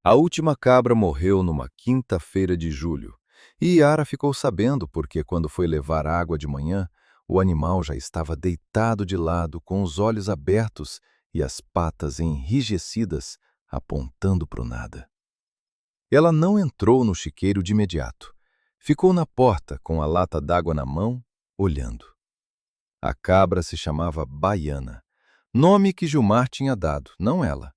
A última cabra morreu numa quinta-feira de julho, e Yara ficou sabendo porque, quando foi levar água de manhã, o animal já estava deitado de lado, com os olhos abertos e as patas enrijecidas, apontando para o nada. Ela não entrou no chiqueiro de imediato. Ficou na porta, com a lata d'água na mão, olhando. A cabra se chamava Baiana, nome que Gilmar tinha dado, não ela.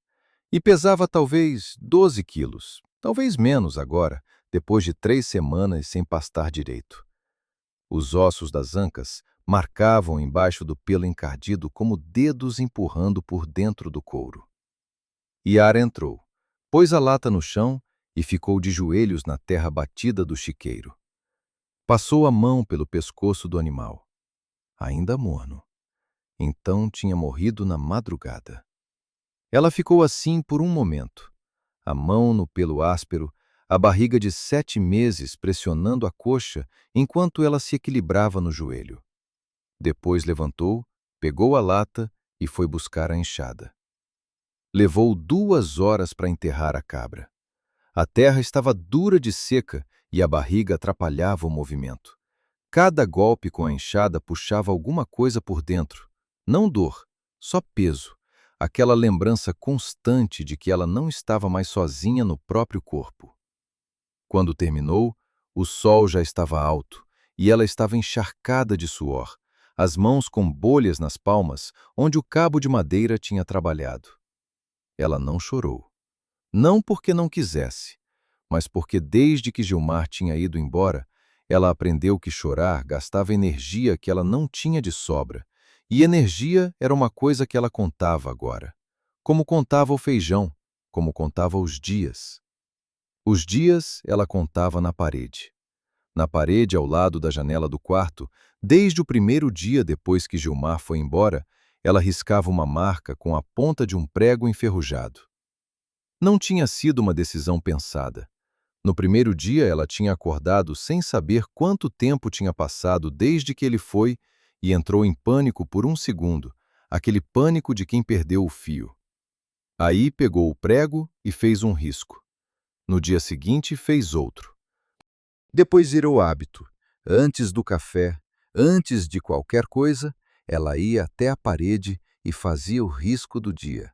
E pesava talvez 12 quilos, talvez menos agora, depois de 3 semanas sem pastar direito. Os ossos das ancas marcavam embaixo do pelo encardido como dedos empurrando por dentro do couro. Yara entrou, pôs a lata no chão e ficou de joelhos na terra batida do chiqueiro. Passou a mão pelo pescoço do animal, ainda morno. Então tinha morrido na madrugada. Ela ficou assim por um momento, a mão no pelo áspero, a barriga de 7 meses pressionando a coxa enquanto ela se equilibrava no joelho. Depois levantou, pegou a lata e foi buscar a enxada. Levou 2 horas para enterrar a cabra. A terra estava dura de seca e a barriga atrapalhava o movimento. Cada golpe com a enxada puxava alguma coisa por dentro. Não dor, só peso. Aquela lembrança constante de que ela não estava mais sozinha no próprio corpo. Quando terminou, o sol já estava alto e ela estava encharcada de suor, as mãos com bolhas nas palmas, onde o cabo de madeira tinha trabalhado. Ela não chorou. Não porque não quisesse, mas porque desde que Gilmar tinha ido embora, ela aprendeu que chorar gastava energia que ela não tinha de sobra, e energia era uma coisa que ela contava agora. Como contava o feijão, como contava os dias. Os dias ela contava na parede. Na parede, ao lado da janela do quarto, desde o primeiro dia depois que Gilmar foi embora, ela riscava uma marca com a ponta de um prego enferrujado. Não tinha sido uma decisão pensada. No primeiro dia, ela tinha acordado sem saber quanto tempo tinha passado desde que ele foi e entrou em pânico por um segundo, aquele pânico de quem perdeu o fio. Aí pegou o prego e fez um risco. No dia seguinte, fez outro. Depois virou hábito. Antes do café, antes de qualquer coisa, ela ia até a parede e fazia o risco do dia.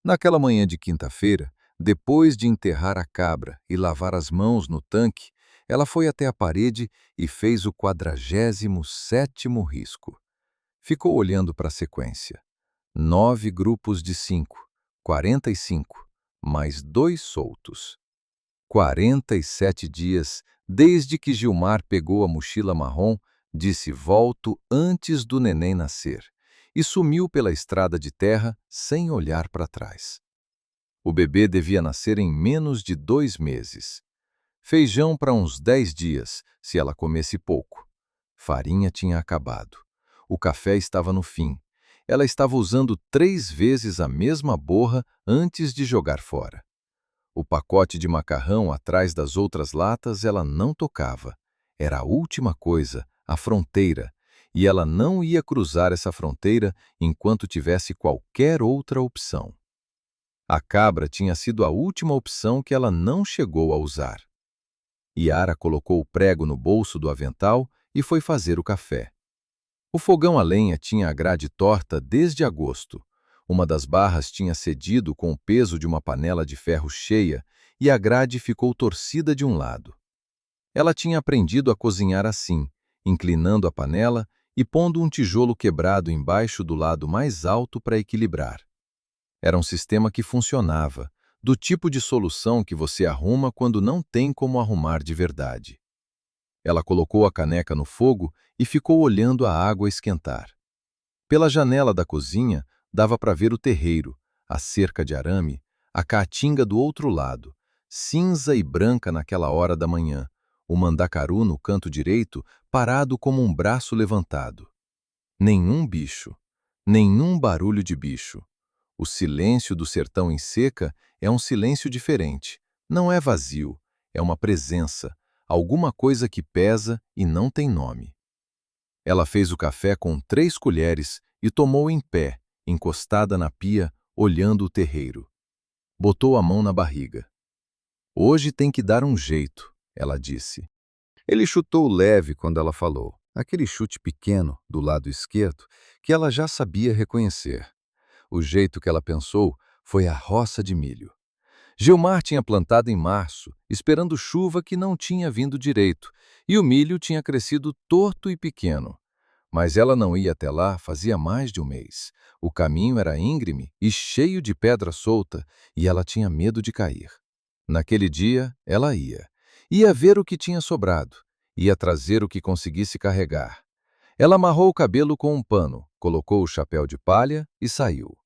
Naquela manhã de quinta-feira, depois de enterrar a cabra e lavar as mãos no tanque, ela foi até a parede e fez o 47º risco. Ficou olhando para a sequência. 9 grupos de 5, 45, mais 2 soltos. 47 dias desde que Gilmar pegou a mochila marrom, disse volto antes do neném nascer, e sumiu pela estrada de terra sem olhar para trás. O bebê devia nascer em menos de 2 meses. Feijão para uns 10 dias, se ela comesse pouco. Farinha tinha acabado. O café estava no fim. Ela estava usando 3 vezes a mesma borra antes de jogar fora. O pacote de macarrão atrás das outras latas ela não tocava. Era a última coisa, a fronteira, e ela não ia cruzar essa fronteira enquanto tivesse qualquer outra opção. A cabra tinha sido a última opção que ela não chegou a usar. Yara colocou o prego no bolso do avental e foi fazer o café. O fogão a lenha tinha a grade torta desde agosto. Uma das barras tinha cedido com o peso de uma panela de ferro cheia e a grade ficou torcida de um lado. Ela tinha aprendido a cozinhar assim, inclinando a panela e pondo um tijolo quebrado embaixo do lado mais alto para equilibrar. Era um sistema que funcionava, do tipo de solução que você arruma quando não tem como arrumar de verdade. Ela colocou a caneca no fogo e ficou olhando a água esquentar. Pela janela da cozinha, dava para ver o terreiro, a cerca de arame, a caatinga do outro lado, cinza e branca naquela hora da manhã, o mandacaru no canto direito, parado como um braço levantado. Nenhum bicho, nenhum barulho de bicho. O silêncio do sertão em seca é um silêncio diferente. Não é vazio, é uma presença, alguma coisa que pesa e não tem nome. Ela fez o café com 3 colheres e tomou em pé, encostada na pia, olhando o terreiro. Botou a mão na barriga. Hoje tem que dar um jeito, ela disse. Ele chutou leve quando ela falou, aquele chute pequeno do lado esquerdo que ela já sabia reconhecer. O jeito que ela pensou foi a roça de milho. Gilmar tinha plantado em março, esperando chuva que não tinha vindo direito, e o milho tinha crescido torto e pequeno. Mas ela não ia até lá fazia mais de um mês. O caminho era íngreme e cheio de pedra solta, e ela tinha medo de cair. Naquele dia, ela ia. Ia ver o que tinha sobrado. Ia trazer o que conseguisse carregar. Ela amarrou o cabelo com um pano, colocou o chapéu de palha e saiu.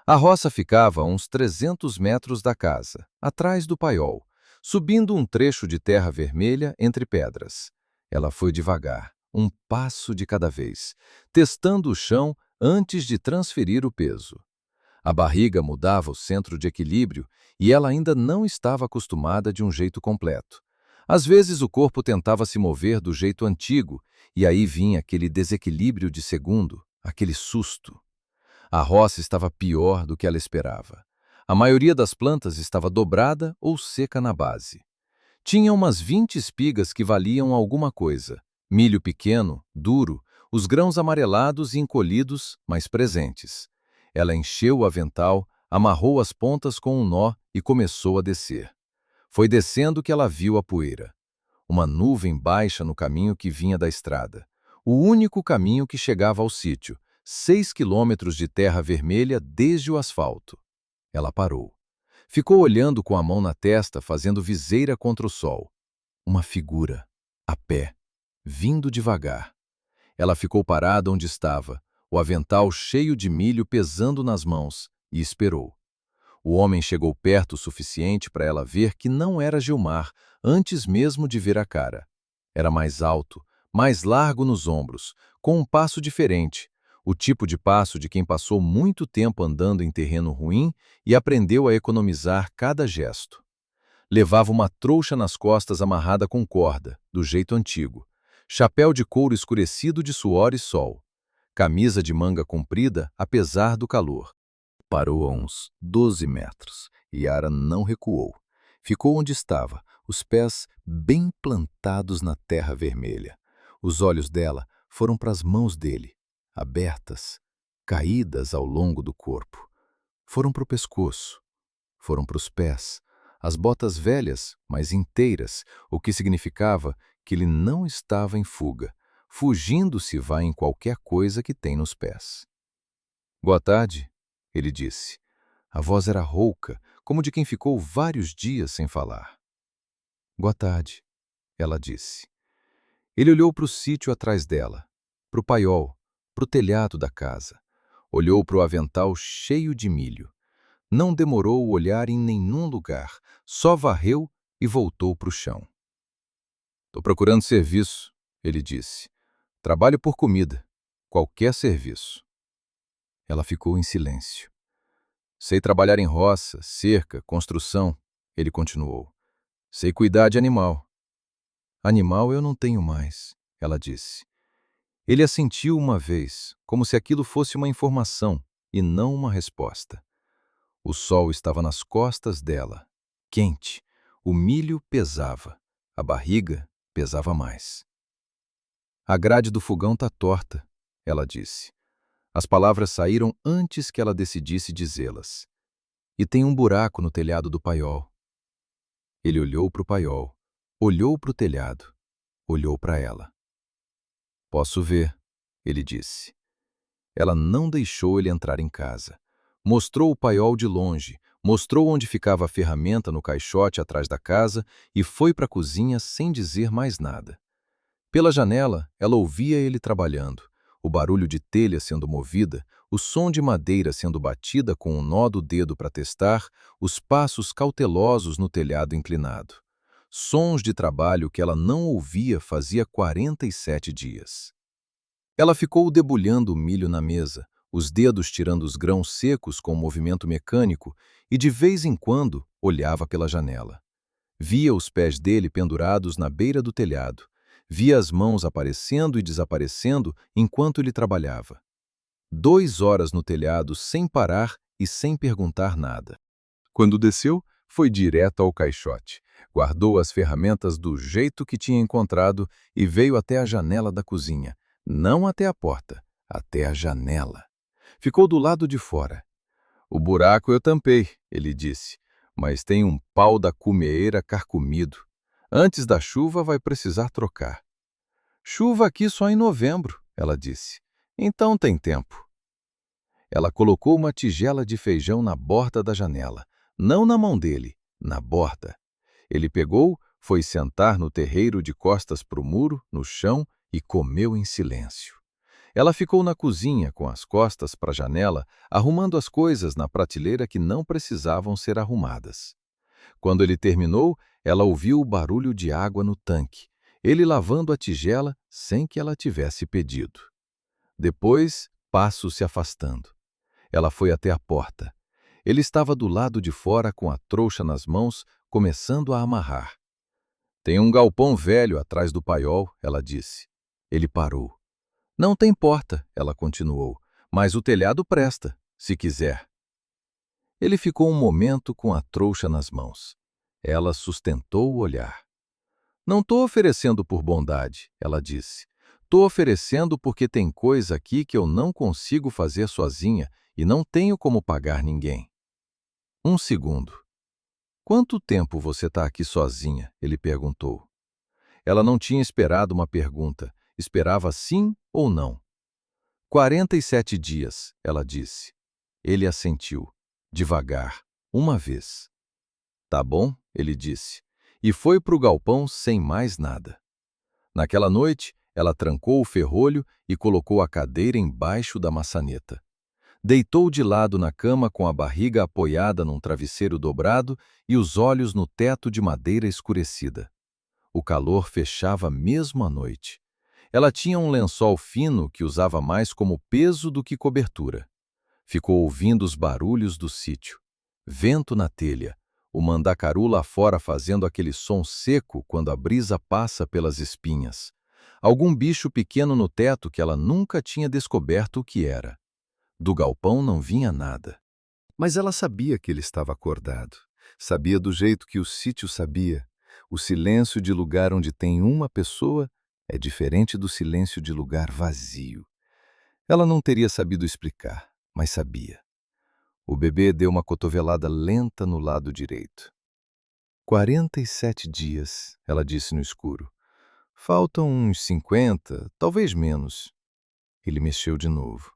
A roça ficava a uns 300 metros da casa, atrás do paiol, subindo um trecho de terra vermelha entre pedras. Ela foi devagar, um passo de cada vez, testando o chão antes de transferir o peso. A barriga mudava o centro de equilíbrio e ela ainda não estava acostumada de um jeito completo. Às vezes o corpo tentava se mover do jeito antigo e aí vinha aquele desequilíbrio de segundo, aquele susto. A roça estava pior do que ela esperava. A maioria das plantas estava dobrada ou seca na base. Tinha umas 20 espigas que valiam alguma coisa. Milho pequeno, duro, os grãos amarelados e encolhidos, mas presentes. Ela encheu o avental, amarrou as pontas com um nó e começou a descer. Foi descendo que ela viu a poeira. Uma nuvem baixa no caminho que vinha da estrada. O único caminho que chegava ao sítio, 6 quilômetros de terra vermelha desde o asfalto. Ela parou. Ficou olhando com a mão na testa, fazendo viseira contra o sol. Uma figura, a pé, vindo devagar. Ela ficou parada onde estava, o avental cheio de milho pesando nas mãos, e esperou. O homem chegou perto o suficiente para ela ver que não era Gilmar, antes mesmo de ver a cara. Era mais alto, mais largo nos ombros, com um passo diferente, o tipo de passo de quem passou muito tempo andando em terreno ruim e aprendeu a economizar cada gesto. Levava uma trouxa nas costas amarrada com corda, do jeito antigo, chapéu de couro escurecido de suor e sol, camisa de manga comprida apesar do calor. Parou a uns 12 metros e Yara não recuou. Ficou onde estava, os pés bem plantados na terra vermelha. Os olhos dela foram para as mãos dele, abertas, caídas ao longo do corpo. Foram para o pescoço, foram para os pés, as botas velhas, mas inteiras, o que significava que ele não estava em fuga, fugindo se vai em qualquer coisa que tem nos pés. Boa tarde, ele disse. A voz era rouca, como de quem ficou vários dias sem falar. Boa tarde, ela disse. Ele olhou para o sítio atrás dela, para o paiol, para o telhado da casa. Olhou para o avental cheio de milho. Não demorou o olhar em nenhum lugar, só varreu e voltou para o chão. Estou procurando serviço, ele disse. Trabalho por comida, qualquer serviço. Ela ficou em silêncio. Sei trabalhar em roça, cerca, construção, ele continuou. Sei cuidar de animal. Animal eu não tenho mais, ela disse. Ele assentiu uma vez, como se aquilo fosse uma informação e não uma resposta. O sol estava nas costas dela, quente. O milho pesava, a barriga pesava mais. A grade do fogão está torta, ela disse. As palavras saíram antes que ela decidisse dizê-las. E tem um buraco no telhado do paiol. Ele olhou para o paiol, olhou para o telhado, olhou para ela. Posso ver, ele disse. Ela não deixou ele entrar em casa. Mostrou o paiol de longe, mostrou onde ficava a ferramenta no caixote atrás da casa e foi para a cozinha sem dizer mais nada. Pela janela, ela ouvia ele trabalhando, o barulho de telha sendo movida, o som de madeira sendo batida com um nó do dedo para testar, os passos cautelosos no telhado inclinado. Sons de trabalho que ela não ouvia fazia 47 dias. Ela ficou debulhando o milho na mesa, os dedos tirando os grãos secos com um movimento mecânico e, de vez em quando, olhava pela janela. Via os pés dele pendurados na beira do telhado. Via as mãos aparecendo e desaparecendo enquanto ele trabalhava. 2 horas no telhado sem parar e sem perguntar nada. Quando desceu, foi direto ao caixote. Guardou as ferramentas do jeito que tinha encontrado e veio até a janela da cozinha. Não até a porta, até a janela. Ficou do lado de fora. "O buraco eu tampei", ele disse, "mas tem um pau da cumeeira carcomido. Antes da chuva vai precisar trocar." "Chuva aqui só em novembro", ela disse. "Então tem tempo." Ela colocou uma tigela de feijão na borda da janela, não na mão dele, na borda. Ele pegou, foi sentar no terreiro de costas para o muro, no chão, e comeu em silêncio. Ela ficou na cozinha, com as costas para a janela, arrumando as coisas na prateleira que não precisavam ser arrumadas. Quando ele terminou, ela ouviu o barulho de água no tanque, ele lavando a tigela sem que ela tivesse pedido. Depois, passos se afastando. Ela foi até a porta. Ele estava do lado de fora com a trouxa nas mãos, começando a amarrar. "Tem um galpão velho atrás do paiol", ela disse. Ele parou. "Não tem porta", ela continuou, "mas o telhado presta, se quiser." Ele ficou um momento com a trouxa nas mãos. Ela sustentou o olhar. "Não estou oferecendo por bondade", ela disse. "Estou oferecendo porque tem coisa aqui que eu não consigo fazer sozinha e não tenho como pagar ninguém." Um segundo. "Quanto tempo você está aqui sozinha?", ele perguntou. Ela não tinha esperado uma pergunta, esperava sim ou não. 47 dias, ela disse. Ele assentiu, devagar, uma vez. "Tá bom", ele disse, e foi para o galpão sem mais nada. Naquela noite, ela trancou o ferrolho e colocou a cadeira embaixo da maçaneta. Deitou de lado na cama com a barriga apoiada num travesseiro dobrado e os olhos no teto de madeira escurecida. O calor fechava mesmo à noite. Ela tinha um lençol fino que usava mais como peso do que cobertura. Ficou ouvindo os barulhos do sítio. Vento na telha, o mandacaru lá fora fazendo aquele som seco quando a brisa passa pelas espinhas. Algum bicho pequeno no teto que ela nunca tinha descoberto o que era. Do galpão não vinha nada. Mas ela sabia que ele estava acordado. Sabia do jeito que o sítio sabia. O silêncio de lugar onde tem uma pessoa é diferente do silêncio de lugar vazio. Ela não teria sabido explicar, mas sabia. O bebê deu uma cotovelada lenta no lado direito. 47 dias, ela disse no escuro. Faltam uns 50, talvez menos. Ele mexeu de novo.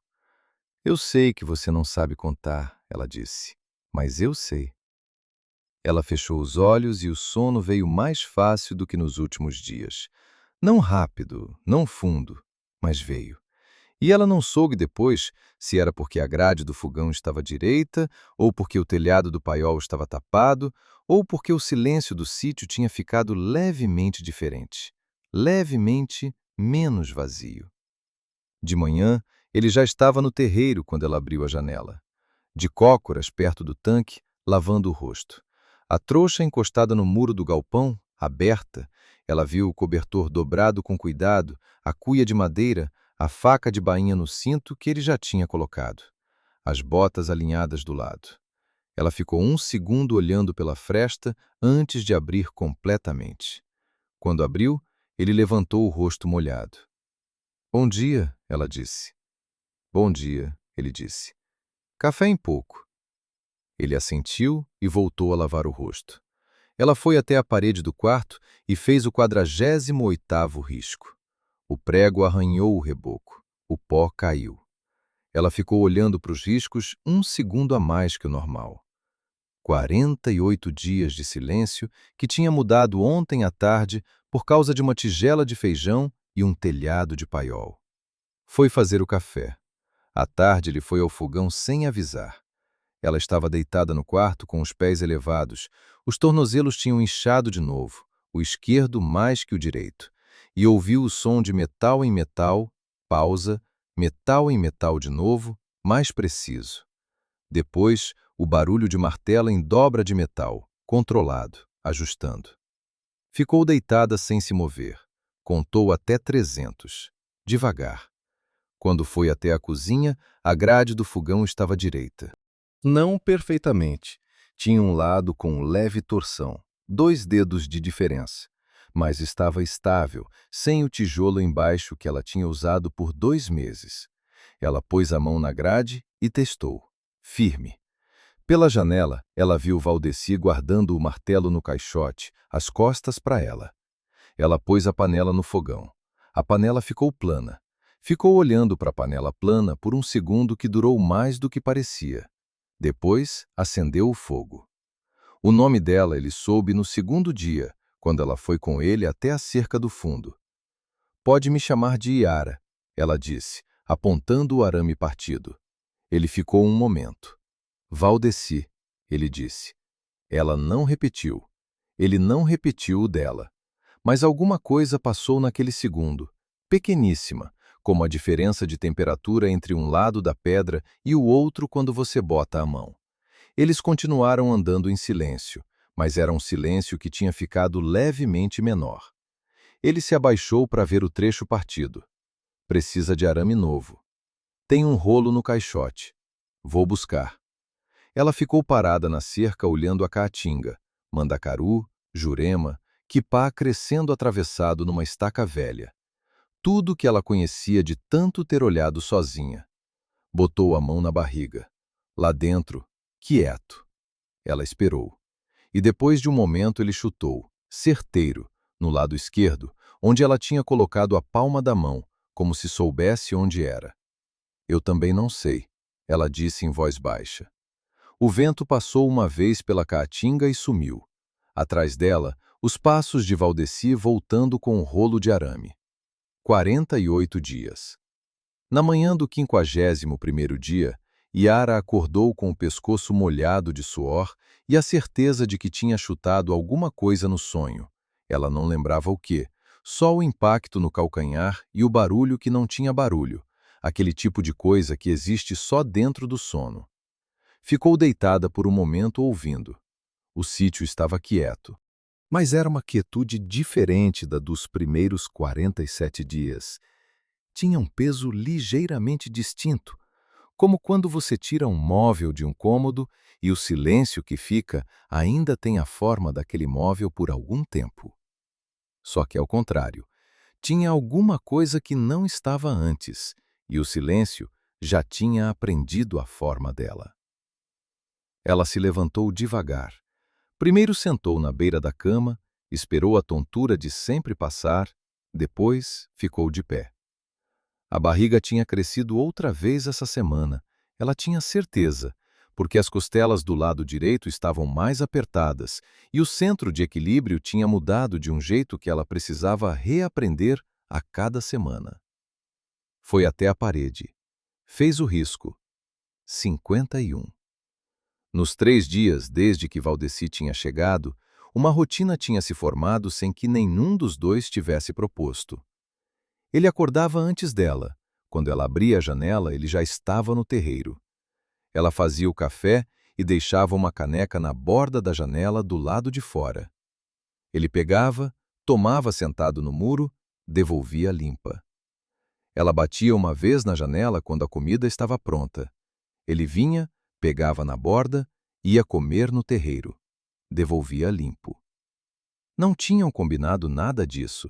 Eu sei que você não sabe contar, ela disse, mas eu sei. Ela fechou os olhos e o sono veio mais fácil do que nos últimos dias. Não rápido, não fundo, mas veio. E ela não soube depois se era porque a grade do fogão estava direita, ou porque o telhado do paiol estava tapado, ou porque o silêncio do sítio tinha ficado levemente diferente, levemente menos vazio. De manhã, ele já estava no terreiro quando ela abriu a janela. De cócoras perto do tanque, lavando o rosto. A trouxa encostada no muro do galpão, aberta, ela viu o cobertor dobrado com cuidado, a cuia de madeira, a faca de bainha no cinto que ele já tinha colocado. As botas alinhadas do lado. Ela ficou um segundo olhando pela fresta antes de abrir completamente. Quando abriu, ele levantou o rosto molhado. "Bom dia", ela disse. "Bom dia", ele disse. "Café em pouco." Ele assentiu e voltou a lavar o rosto. Ela foi até a parede do quarto e fez o 48º risco. O prego arranhou o reboco. O pó caiu. Ela ficou olhando para os riscos um segundo a mais que o normal. 48 dias de silêncio que tinha mudado ontem à tarde por causa de uma tigela de feijão e um telhado de paiol. Foi fazer o café. À tarde ele foi ao fogão sem avisar. Ela estava deitada no quarto com os pés elevados. Os tornozelos tinham inchado de novo, o esquerdo mais que o direito. E ouviu o som de metal em metal, pausa, metal em metal de novo, mais preciso. Depois, o barulho de martelo em dobra de metal, controlado, ajustando. Ficou deitada sem se mover. Contou até 300, devagar. Quando foi até a cozinha, a grade do fogão estava direita. Não perfeitamente. Tinha um lado com leve torção, 2 dedos de diferença, mas estava estável, sem o tijolo embaixo que ela tinha usado por 2 meses. Ela pôs a mão na grade e testou. Firme. Pela janela, ela viu Valdeci guardando o martelo no caixote, as costas para ela. Ela pôs a panela no fogão. A panela ficou plana. Ficou olhando para a panela plana por um segundo que durou mais do que parecia. Depois, acendeu o fogo. O nome dela ele soube no segundo dia, quando ela foi com ele até a cerca do fundo. Pode me chamar de Iara, ela disse, apontando o arame partido. Ele ficou um momento. Valdeci, ele disse. Ela não repetiu. Ele não repetiu o dela. Mas alguma coisa passou naquele segundo, pequeníssima, como a diferença de temperatura entre um lado da pedra e o outro quando você bota a mão. Eles continuaram andando em silêncio, mas era um silêncio que tinha ficado levemente menor. Ele se abaixou para ver o trecho partido. Precisa de arame novo. Tem um rolo no caixote. Vou buscar. Ela ficou parada na cerca olhando a caatinga, mandacaru, jurema, quipá crescendo atravessado numa estaca velha. Tudo que ela conhecia de tanto ter olhado sozinha. Botou a mão na barriga. Lá dentro, quieto. Ela esperou. E depois de um momento ele chutou, certeiro, no lado esquerdo, onde ela tinha colocado a palma da mão, como se soubesse onde era. Eu também não sei, ela disse em voz baixa. O vento passou uma vez pela caatinga e sumiu. Atrás dela, os passos de Valdeci voltando com o rolo de arame. 48 dias. Na manhã do 51º dia, Iara acordou com o pescoço molhado de suor e a certeza de que tinha chutado alguma coisa no sonho. Ela não lembrava o quê, só o impacto no calcanhar e o barulho que não tinha barulho, aquele tipo de coisa que existe só dentro do sono. Ficou deitada por um momento ouvindo. O sítio estava quieto. Mas era uma quietude diferente da dos primeiros 47 dias. Tinha um peso ligeiramente distinto, como quando você tira um móvel de um cômodo e o silêncio que fica ainda tem a forma daquele móvel por algum tempo. Só que ao contrário, tinha alguma coisa que não estava antes, e o silêncio já tinha aprendido a forma dela. Ela se levantou devagar. Primeiro sentou na beira da cama, esperou a tontura de sempre passar, depois ficou de pé. A barriga tinha crescido outra vez essa semana, ela tinha certeza, porque as costelas do lado direito estavam mais apertadas e o centro de equilíbrio tinha mudado de um jeito que ela precisava reaprender a cada semana. Foi até a parede. Fez o risco. 51. Nos 3 dias desde que Valdeci tinha chegado, uma rotina tinha se formado sem que nenhum dos dois tivesse proposto. Ele acordava antes dela. Quando ela abria a janela, ele já estava no terreiro. Ela fazia o café e deixava uma caneca na borda da janela do lado de fora. Ele pegava, tomava sentado no muro, devolvia limpa. Ela batia uma vez na janela quando a comida estava pronta. Ele vinha, pegava na borda, ia comer no terreiro. Devolvia limpo. Não tinham combinado nada disso.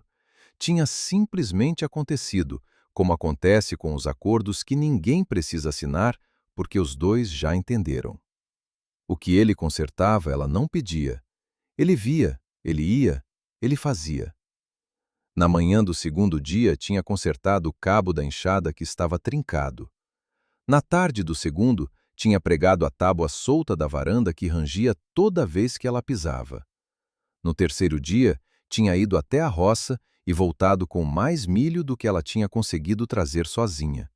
Tinha simplesmente acontecido, como acontece com os acordos que ninguém precisa assinar porque os dois já entenderam. O que ele consertava, ela não pedia. Ele via, ele ia, ele fazia. Na manhã do segundo dia, tinha consertado o cabo da enxada que estava trincado. Na tarde do segundo, tinha pregado a tábua solta da varanda que rangia toda vez que ela pisava. No terceiro dia, tinha ido até a roça e voltado com mais milho do que ela tinha conseguido trazer sozinha.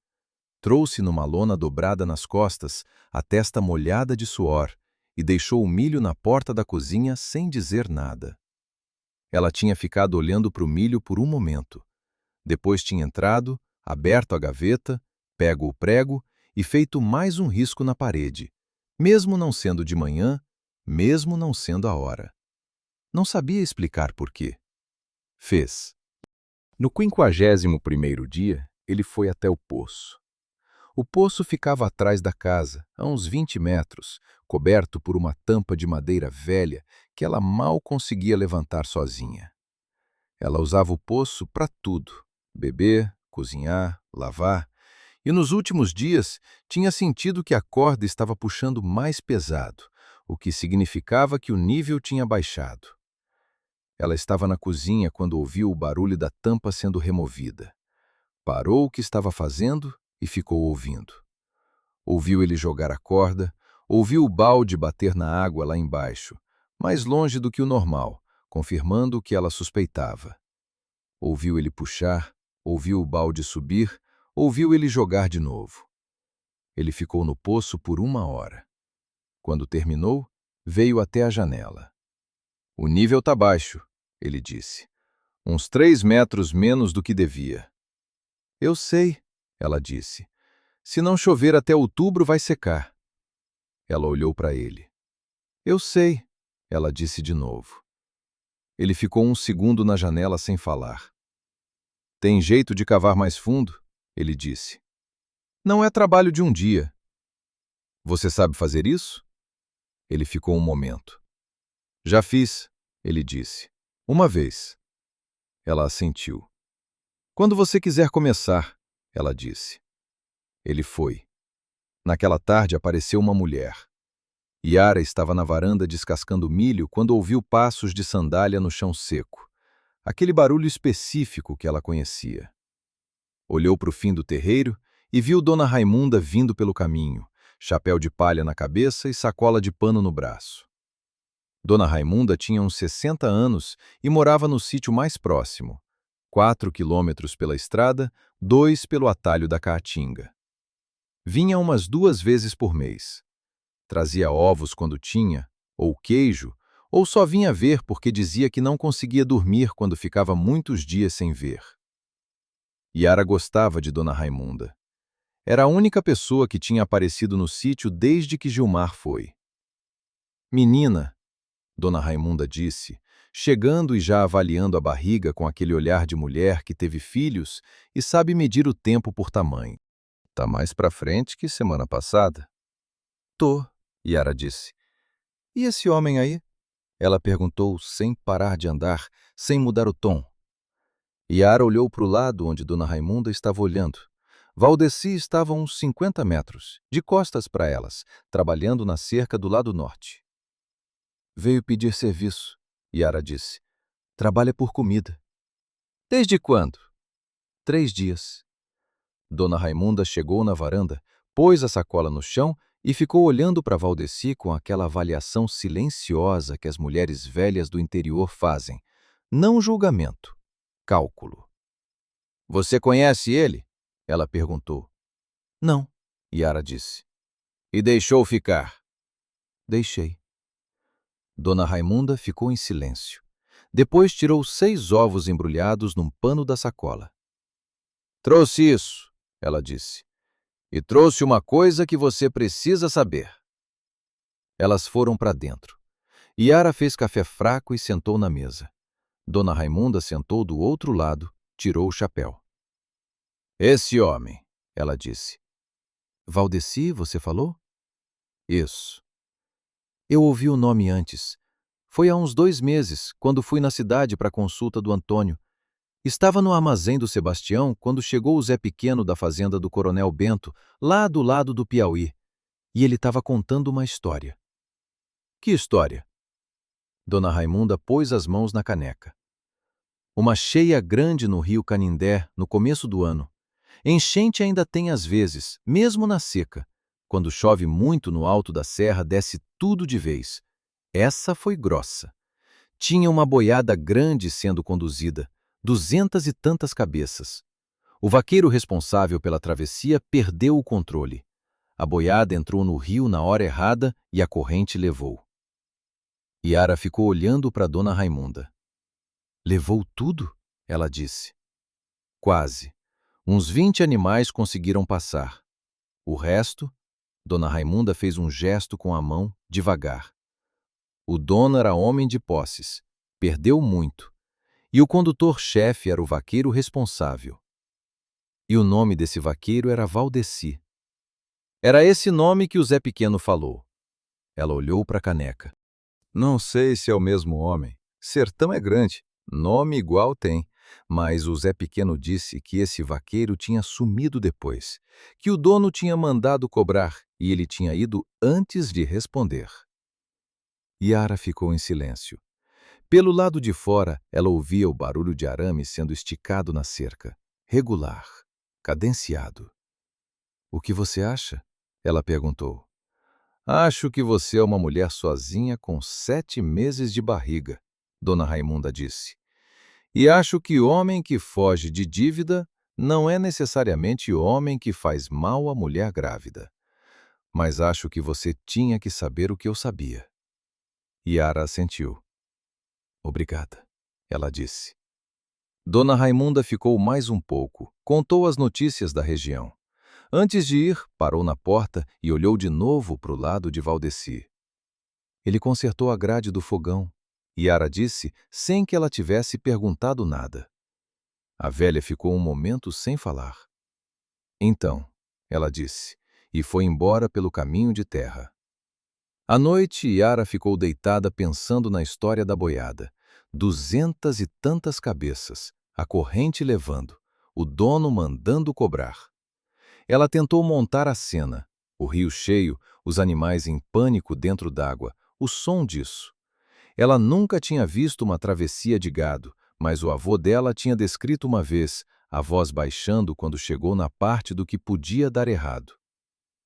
Trouxe numa lona dobrada nas costas, a testa molhada de suor, e deixou o milho na porta da cozinha sem dizer nada. Ela tinha ficado olhando para o milho por um momento. Depois tinha entrado, aberto a gaveta, pego o prego e feito mais um risco na parede, mesmo não sendo de manhã, mesmo não sendo a hora. Não sabia explicar por quê. Fez. No 51º dia, ele foi até o poço. O poço ficava atrás da casa, a uns 20 metros, coberto por uma tampa de madeira velha que ela mal conseguia levantar sozinha. Ela usava o poço para tudo: beber, cozinhar, lavar, e nos últimos dias tinha sentido que a corda estava puxando mais pesado, o que significava que o nível tinha baixado. Ela estava na cozinha quando ouviu o barulho da tampa sendo removida. Parou o que estava fazendo e ficou ouvindo. Ouviu ele jogar a corda, ouviu o balde bater na água lá embaixo, mais longe do que o normal, confirmando o que ela suspeitava. Ouviu ele puxar, ouviu o balde subir, ouviu ele jogar de novo. Ele ficou no poço por 1 hora. Quando terminou, veio até a janela. "O nível está baixo", ele disse. "Uns 3 metros menos do que devia." "Eu sei", ela disse. "Se não chover até outubro, vai secar." Ela olhou para ele. "Eu sei", ela disse de novo. Ele ficou 1 segundo na janela sem falar. "Tem jeito de cavar mais fundo?", ele disse. "Não é trabalho de um dia." "Você sabe fazer isso?" Ele ficou um momento. "Já fiz", ele disse. "Uma vez." Ela assentiu. "Quando você quiser começar", ela disse. Ele foi. Naquela tarde apareceu uma mulher. Yara estava na varanda descascando milho quando ouviu passos de sandália no chão seco. Aquele barulho específico que ela conhecia. Olhou para o fim do terreiro e viu Dona Raimunda vindo pelo caminho, chapéu de palha na cabeça e sacola de pano no braço. Dona Raimunda tinha uns 60 anos e morava no sítio mais próximo, 4 quilômetros pela estrada, 2 pelo atalho da Caatinga. Vinha umas 2 vezes por mês. Trazia ovos quando tinha, ou queijo, ou só vinha ver porque dizia que não conseguia dormir quando ficava muitos dias sem ver. Yara gostava de Dona Raimunda. Era a única pessoa que tinha aparecido no sítio desde que Gilmar foi. "Menina", Dona Raimunda disse, chegando e já avaliando a barriga com aquele olhar de mulher que teve filhos e sabe medir o tempo por tamanho. "Tá mais pra frente que semana passada." "Tô", Yara disse. "E esse homem aí?" Ela perguntou sem parar de andar, sem mudar o tom. Yara olhou para o lado onde Dona Raimunda estava olhando. Valdeci estava a uns 50 metros, de costas para elas, trabalhando na cerca do lado norte. "Veio pedir serviço", Yara disse. "Trabalha por comida." "Desde quando?" "3 dias." Dona Raimunda chegou na varanda, pôs a sacola no chão e ficou olhando para Valdeci com aquela avaliação silenciosa que as mulheres velhas do interior fazem. Não julgamento, cálculo. "Você conhece ele?" ela perguntou. "Não", Yara disse. "E deixou ficar?" "Deixei." Dona Raimunda ficou em silêncio. Depois tirou 6 ovos embrulhados num pano da sacola. "Trouxe isso", ela disse. "E trouxe uma coisa que você precisa saber." Elas foram para dentro. Yara fez café fraco e sentou na mesa. Dona Raimunda sentou do outro lado, tirou o chapéu. "Esse homem", ela disse. "Valdeci, você falou?" "Isso." "Eu ouvi o nome antes. Foi há uns 2 meses, quando fui na cidade para a consulta do Antônio. Estava no armazém do Sebastião quando chegou o Zé Pequeno da fazenda do Coronel Bento, lá do lado do Piauí. E ele estava contando uma história." "Que história?" Dona Raimunda pôs as mãos na caneca. "Uma cheia grande no rio Canindé, no começo do ano. Enchente ainda tem às vezes, mesmo na seca. Quando chove muito no alto da serra, desce tudo de vez. Essa foi grossa. Tinha uma boiada grande sendo conduzida, 200 e tantas cabeças. O vaqueiro responsável pela travessia perdeu o controle. A boiada entrou no rio na hora errada e a corrente levou." Yara ficou olhando para Dona Raimunda. "Levou tudo?" ela disse. "Quase. Uns 20 animais conseguiram passar. O resto..." Dona Raimunda fez um gesto com a mão, devagar. "O dono era homem de posses. Perdeu muito. E o condutor-chefe era o vaqueiro responsável. E o nome desse vaqueiro era Valdeci. Era esse nome que o Zé Pequeno falou." Ela olhou para a caneca. Não sei se é o mesmo homem. Sertão é grande, nome igual tem. Mas o Zé Pequeno disse que esse vaqueiro tinha sumido depois, que o dono tinha mandado cobrar e ele tinha ido antes de responder. Yara ficou em silêncio. Pelo lado de fora, ela ouvia o barulho de arame sendo esticado na cerca, regular, cadenciado. "O que você acha?" ela perguntou. "Acho que você é uma mulher sozinha com 7 meses de barriga", Dona Raimunda disse. "E acho que homem que foge de dívida não é necessariamente homem que faz mal à mulher grávida. Mas acho que você tinha que saber o que eu sabia." Yara assentiu. "Obrigada", ela disse. Dona Raimunda ficou mais um pouco, contou as notícias da região. Antes de ir, parou na porta e olhou de novo para o lado de Valdeci. Ele consertou a grade do fogão. Yara disse, sem que ela tivesse perguntado nada. A velha ficou um momento sem falar. "Então", ela disse, e foi embora pelo caminho de terra. À noite, Yara ficou deitada pensando na história da boiada. 200 e tantas cabeças, a corrente levando, o dono mandando cobrar. Ela tentou montar a cena. O rio cheio, os animais em pânico dentro d'água, o som disso. Ela nunca tinha visto uma travessia de gado, mas o avô dela tinha descrito uma vez, a voz baixando quando chegou na parte do que podia dar errado.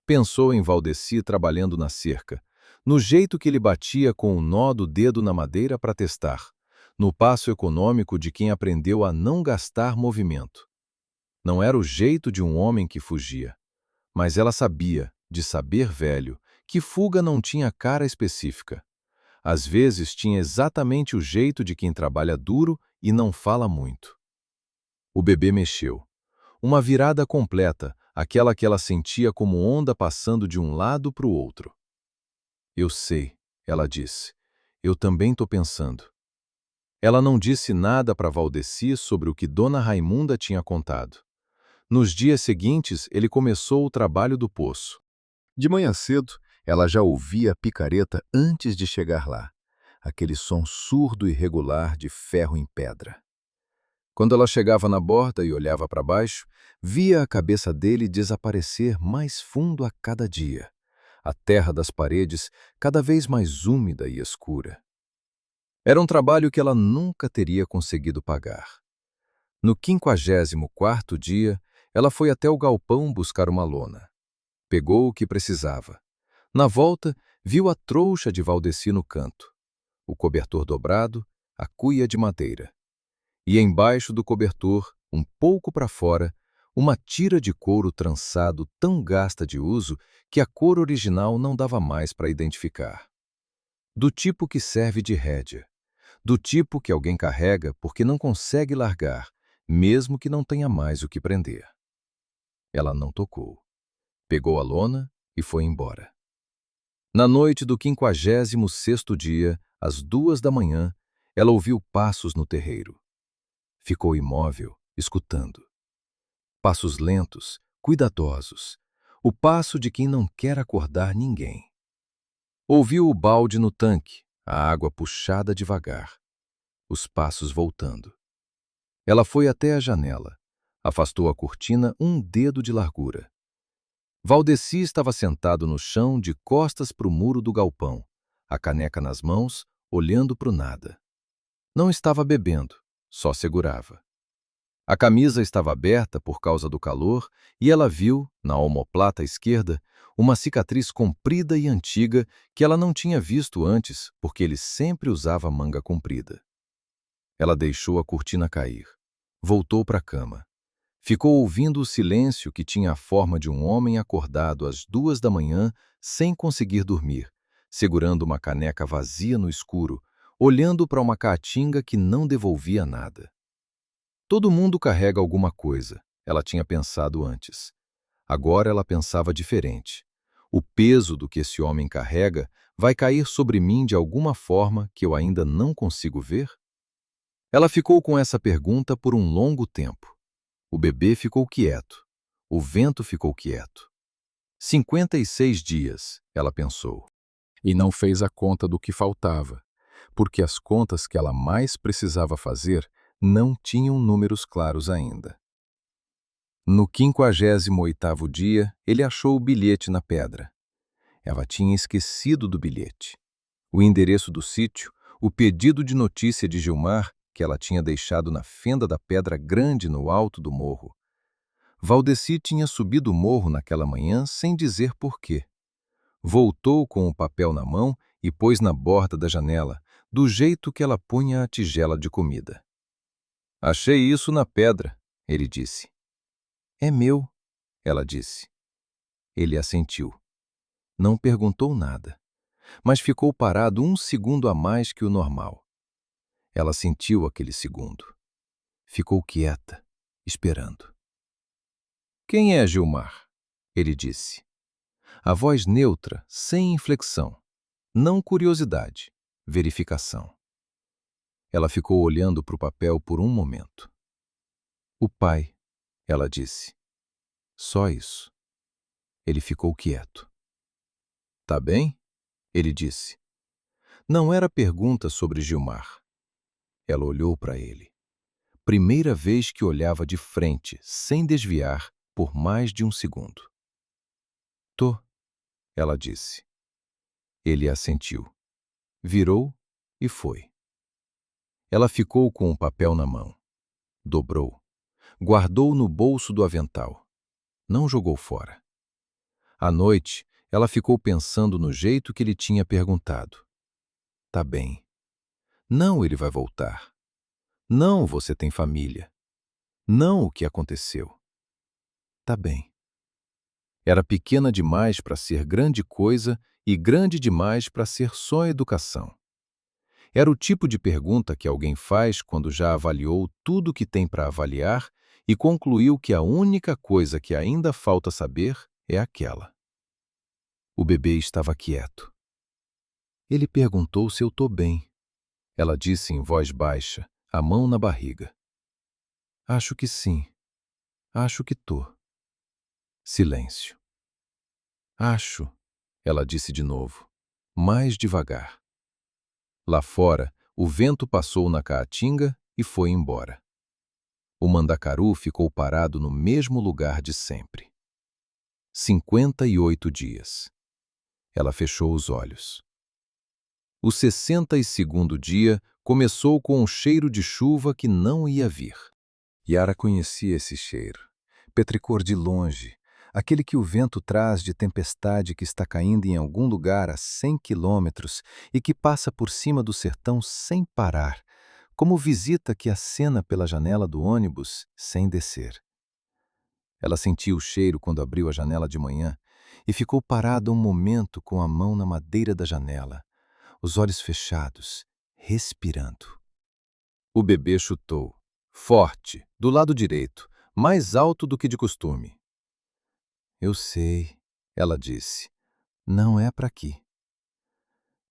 Pensou em Valdeci trabalhando na cerca, no jeito que ele batia com o nó do dedo na madeira para testar, no passo econômico de quem aprendeu a não gastar movimento. Não era o jeito de um homem que fugia, mas ela sabia, de saber velho, que fuga não tinha cara específica. Às vezes tinha exatamente o jeito de quem trabalha duro e não fala muito. O bebê mexeu. Uma virada completa, aquela que ela sentia como onda passando de um lado para o outro. "Eu sei", ela disse. "Eu também estou pensando." Ela não disse nada para Valdeci sobre o que Dona Raimunda tinha contado. Nos dias seguintes, ele começou o trabalho do poço. De manhã cedo, ela já ouvia a picareta antes de chegar lá, aquele som surdo e regular de ferro em pedra. Quando ela chegava na borda e olhava para baixo, via a cabeça dele desaparecer mais fundo a cada dia, a terra das paredes cada vez mais úmida e escura. Era um trabalho que ela nunca teria conseguido pagar. No 54º dia, ela foi até o galpão buscar uma lona. Pegou o que precisava. Na volta, viu a trouxa de Valdeci no canto, o cobertor dobrado, a cuia de madeira. E embaixo do cobertor, um pouco para fora, uma tira de couro trançado tão gasta de uso que a cor original não dava mais para identificar. Do tipo que serve de rédea, do tipo que alguém carrega porque não consegue largar, mesmo que não tenha mais o que prender. Ela não tocou. Pegou a lona e foi embora. Na noite do 56º dia, às 2 da manhã, ela ouviu passos no terreiro. Ficou imóvel, escutando. Passos lentos, cuidadosos. O passo de quem não quer acordar ninguém. Ouviu o balde no tanque, a água puxada devagar. Os passos voltando. Ela foi até a janela. Afastou a cortina um dedo de largura. Valdeci estava sentado no chão de costas para o muro do galpão, a caneca nas mãos, olhando para o nada. Não estava bebendo, só segurava. A camisa estava aberta por causa do calor e ela viu, na omoplata esquerda, uma cicatriz comprida e antiga que ela não tinha visto antes porque ele sempre usava manga comprida. Ela deixou a cortina cair. Voltou para a cama. Ficou ouvindo o silêncio que tinha a forma de um homem acordado às 2 da manhã sem conseguir dormir, segurando uma caneca vazia no escuro, olhando para uma caatinga que não devolvia nada. Todo mundo carrega alguma coisa, ela tinha pensado antes. Agora ela pensava diferente. O peso do que esse homem carrega vai cair sobre mim de alguma forma que eu ainda não consigo ver? Ela ficou com essa pergunta por um longo tempo. O bebê ficou quieto. O vento ficou quieto. 56 dias, ela pensou. e não fez a conta do que faltava, porque as contas que ela mais precisava fazer não tinham números claros ainda. No 58º dia, ele achou o bilhete na pedra. Ela tinha esquecido do bilhete. O endereço do sítio, o pedido de notícia de Gilmar, que ela tinha deixado na fenda da pedra grande no alto do morro. Valdeci tinha subido o morro naquela manhã sem dizer por quê. Voltou com o papel na mão e pôs na borda da janela, do jeito que ela punha a tigela de comida. Achei isso na pedra, ele disse. É meu, ela disse. Ele assentiu. Não perguntou nada, mas ficou parado 1 segundo a mais que o normal. Ela sentiu aquele segundo. Ficou quieta, esperando. Quem é Gilmar? Ele disse. A voz neutra, sem inflexão. Não curiosidade, verificação. Ela ficou olhando para o papel por um momento. O pai, ela disse. Só isso. Ele ficou quieto. Tá bem? Ele disse. Não era pergunta sobre Gilmar. Ela olhou para ele. Primeira vez que olhava de frente, sem desviar, por mais de 1 segundo. Tô, ela disse. Ele assentiu. Virou e foi. Ela ficou com o papel na mão. Dobrou. Guardou no bolso do avental. Não jogou fora. À noite, ela ficou pensando no jeito que ele tinha perguntado. Tá bem. Não, ele vai voltar. Não, você tem família. Não, o que aconteceu. Tá bem. Era pequena demais para ser grande coisa e grande demais para ser só educação. Era o tipo de pergunta que alguém faz quando já avaliou tudo o que tem para avaliar e concluiu que a única coisa que ainda falta saber é aquela. O bebê estava quieto. Ele perguntou se eu tô bem. Ela disse em voz baixa, a mão na barriga. Acho que sim. Acho que tô. Silêncio. Acho, ela disse de novo, mais devagar. Lá fora, o vento passou na caatinga e foi embora. O mandacaru ficou parado no mesmo lugar de sempre. 58 dias. Ela fechou os olhos. O 62º dia começou com um cheiro de chuva que não ia vir. Yara conhecia esse cheiro. Petricor de longe, aquele que o vento traz de tempestade que está caindo em algum lugar a 100 quilômetros e que passa por cima do sertão sem parar, como visita que acena pela janela do ônibus sem descer. Ela sentiu o cheiro quando abriu a janela de manhã e ficou parada um momento com a mão na madeira da janela, os olhos fechados, respirando. O bebê chutou, forte, do lado direito, mais alto do que de costume. Eu sei, ela disse. Não é para aqui.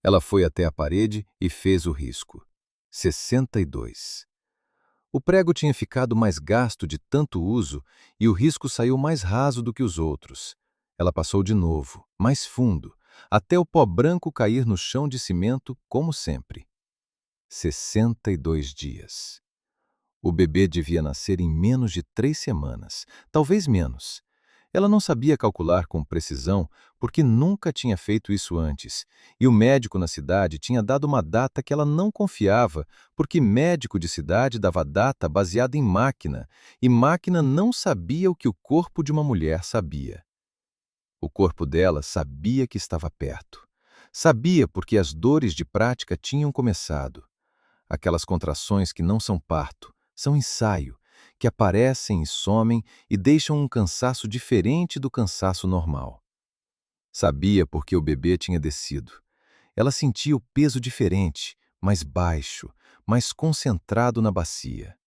Ela foi até a parede e fez o risco. 62. O prego tinha ficado mais gasto de tanto uso e o risco saiu mais raso do que os outros. Ela passou de novo, mais fundo, até o pó branco cair no chão de cimento, como sempre. 62 dias. O bebê devia nascer em menos de 3 semanas, talvez menos. Ela não sabia calcular com precisão porque nunca tinha feito isso antes, e o médico na cidade tinha dado uma data que ela não confiava, porque médico de cidade dava data baseada em máquina, e máquina não sabia o que o corpo de uma mulher sabia. O corpo dela sabia que estava perto. Sabia porque as dores de prática tinham começado. Aquelas contrações que não são parto, são ensaio, que aparecem e somem e deixam um cansaço diferente do cansaço normal. Sabia porque o bebê tinha descido. Ela sentia o peso diferente, mais baixo, mais concentrado na bacia.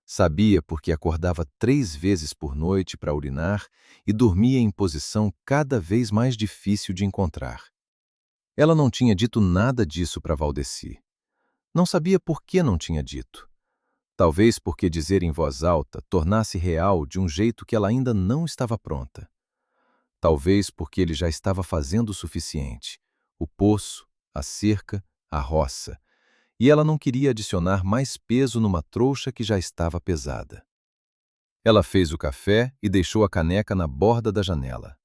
Sabia porque acordava 3 vezes por noite para urinar e dormia em posição cada vez mais difícil de encontrar. Ela não tinha dito nada disso para Valdeci. Não sabia por que não tinha dito. Talvez porque dizer em voz alta tornasse real de um jeito que ela ainda não estava pronta. Talvez porque ele já estava fazendo o suficiente, o poço, a cerca, a roça, e ela não queria adicionar mais peso numa trouxa que já estava pesada. Ela fez o café e deixou a caneca na borda da janela.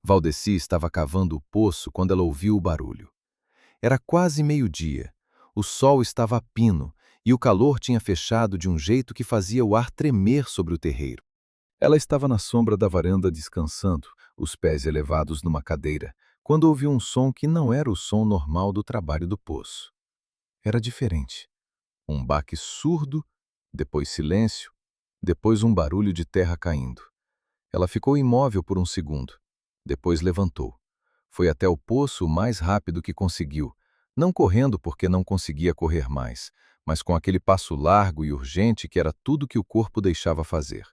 Valdeci estava cavando o poço quando ela ouviu o barulho. Era quase meio-dia. O sol estava a pino e o calor tinha fechado de um jeito que fazia o ar tremer sobre o terreiro. Ela estava na sombra da varanda descansando, os pés elevados numa cadeira, quando ouviu um som que não era o som normal do trabalho do poço. Era diferente. Um baque surdo, depois silêncio, depois um barulho de terra caindo. Ela ficou imóvel por um segundo. Depois levantou. Foi até o poço o mais rápido que conseguiu, não correndo porque não conseguia correr mais, mas com aquele passo largo e urgente que era tudo que o corpo deixava fazer.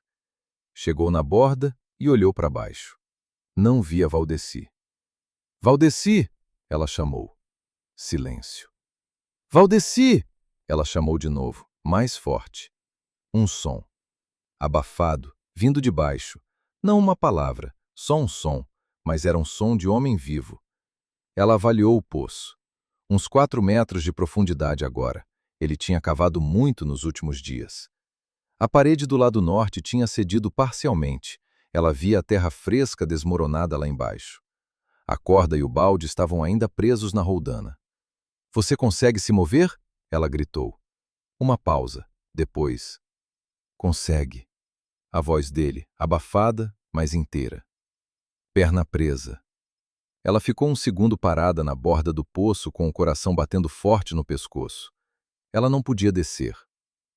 Chegou na borda e olhou para baixo. Não via Valdeci. Valdeci! Ela chamou. Silêncio. Valdeci! Ela chamou de novo, mais forte. Um som. Abafado, vindo de baixo. Não uma palavra, só um som, mas era um som de homem vivo. Ela avaliou o poço. Uns 4 metros de profundidade agora. Ele tinha cavado muito nos últimos dias. A parede do lado norte tinha cedido parcialmente. Ela via a terra fresca desmoronada lá embaixo. A corda e o balde estavam ainda presos na roldana. Você consegue se mover? Ela gritou. Uma pausa. Depois. Consegue. A voz dele, abafada, mas inteira. Perna presa. Ela ficou um segundo parada na borda do poço com o coração batendo forte no pescoço. Ela não podia descer.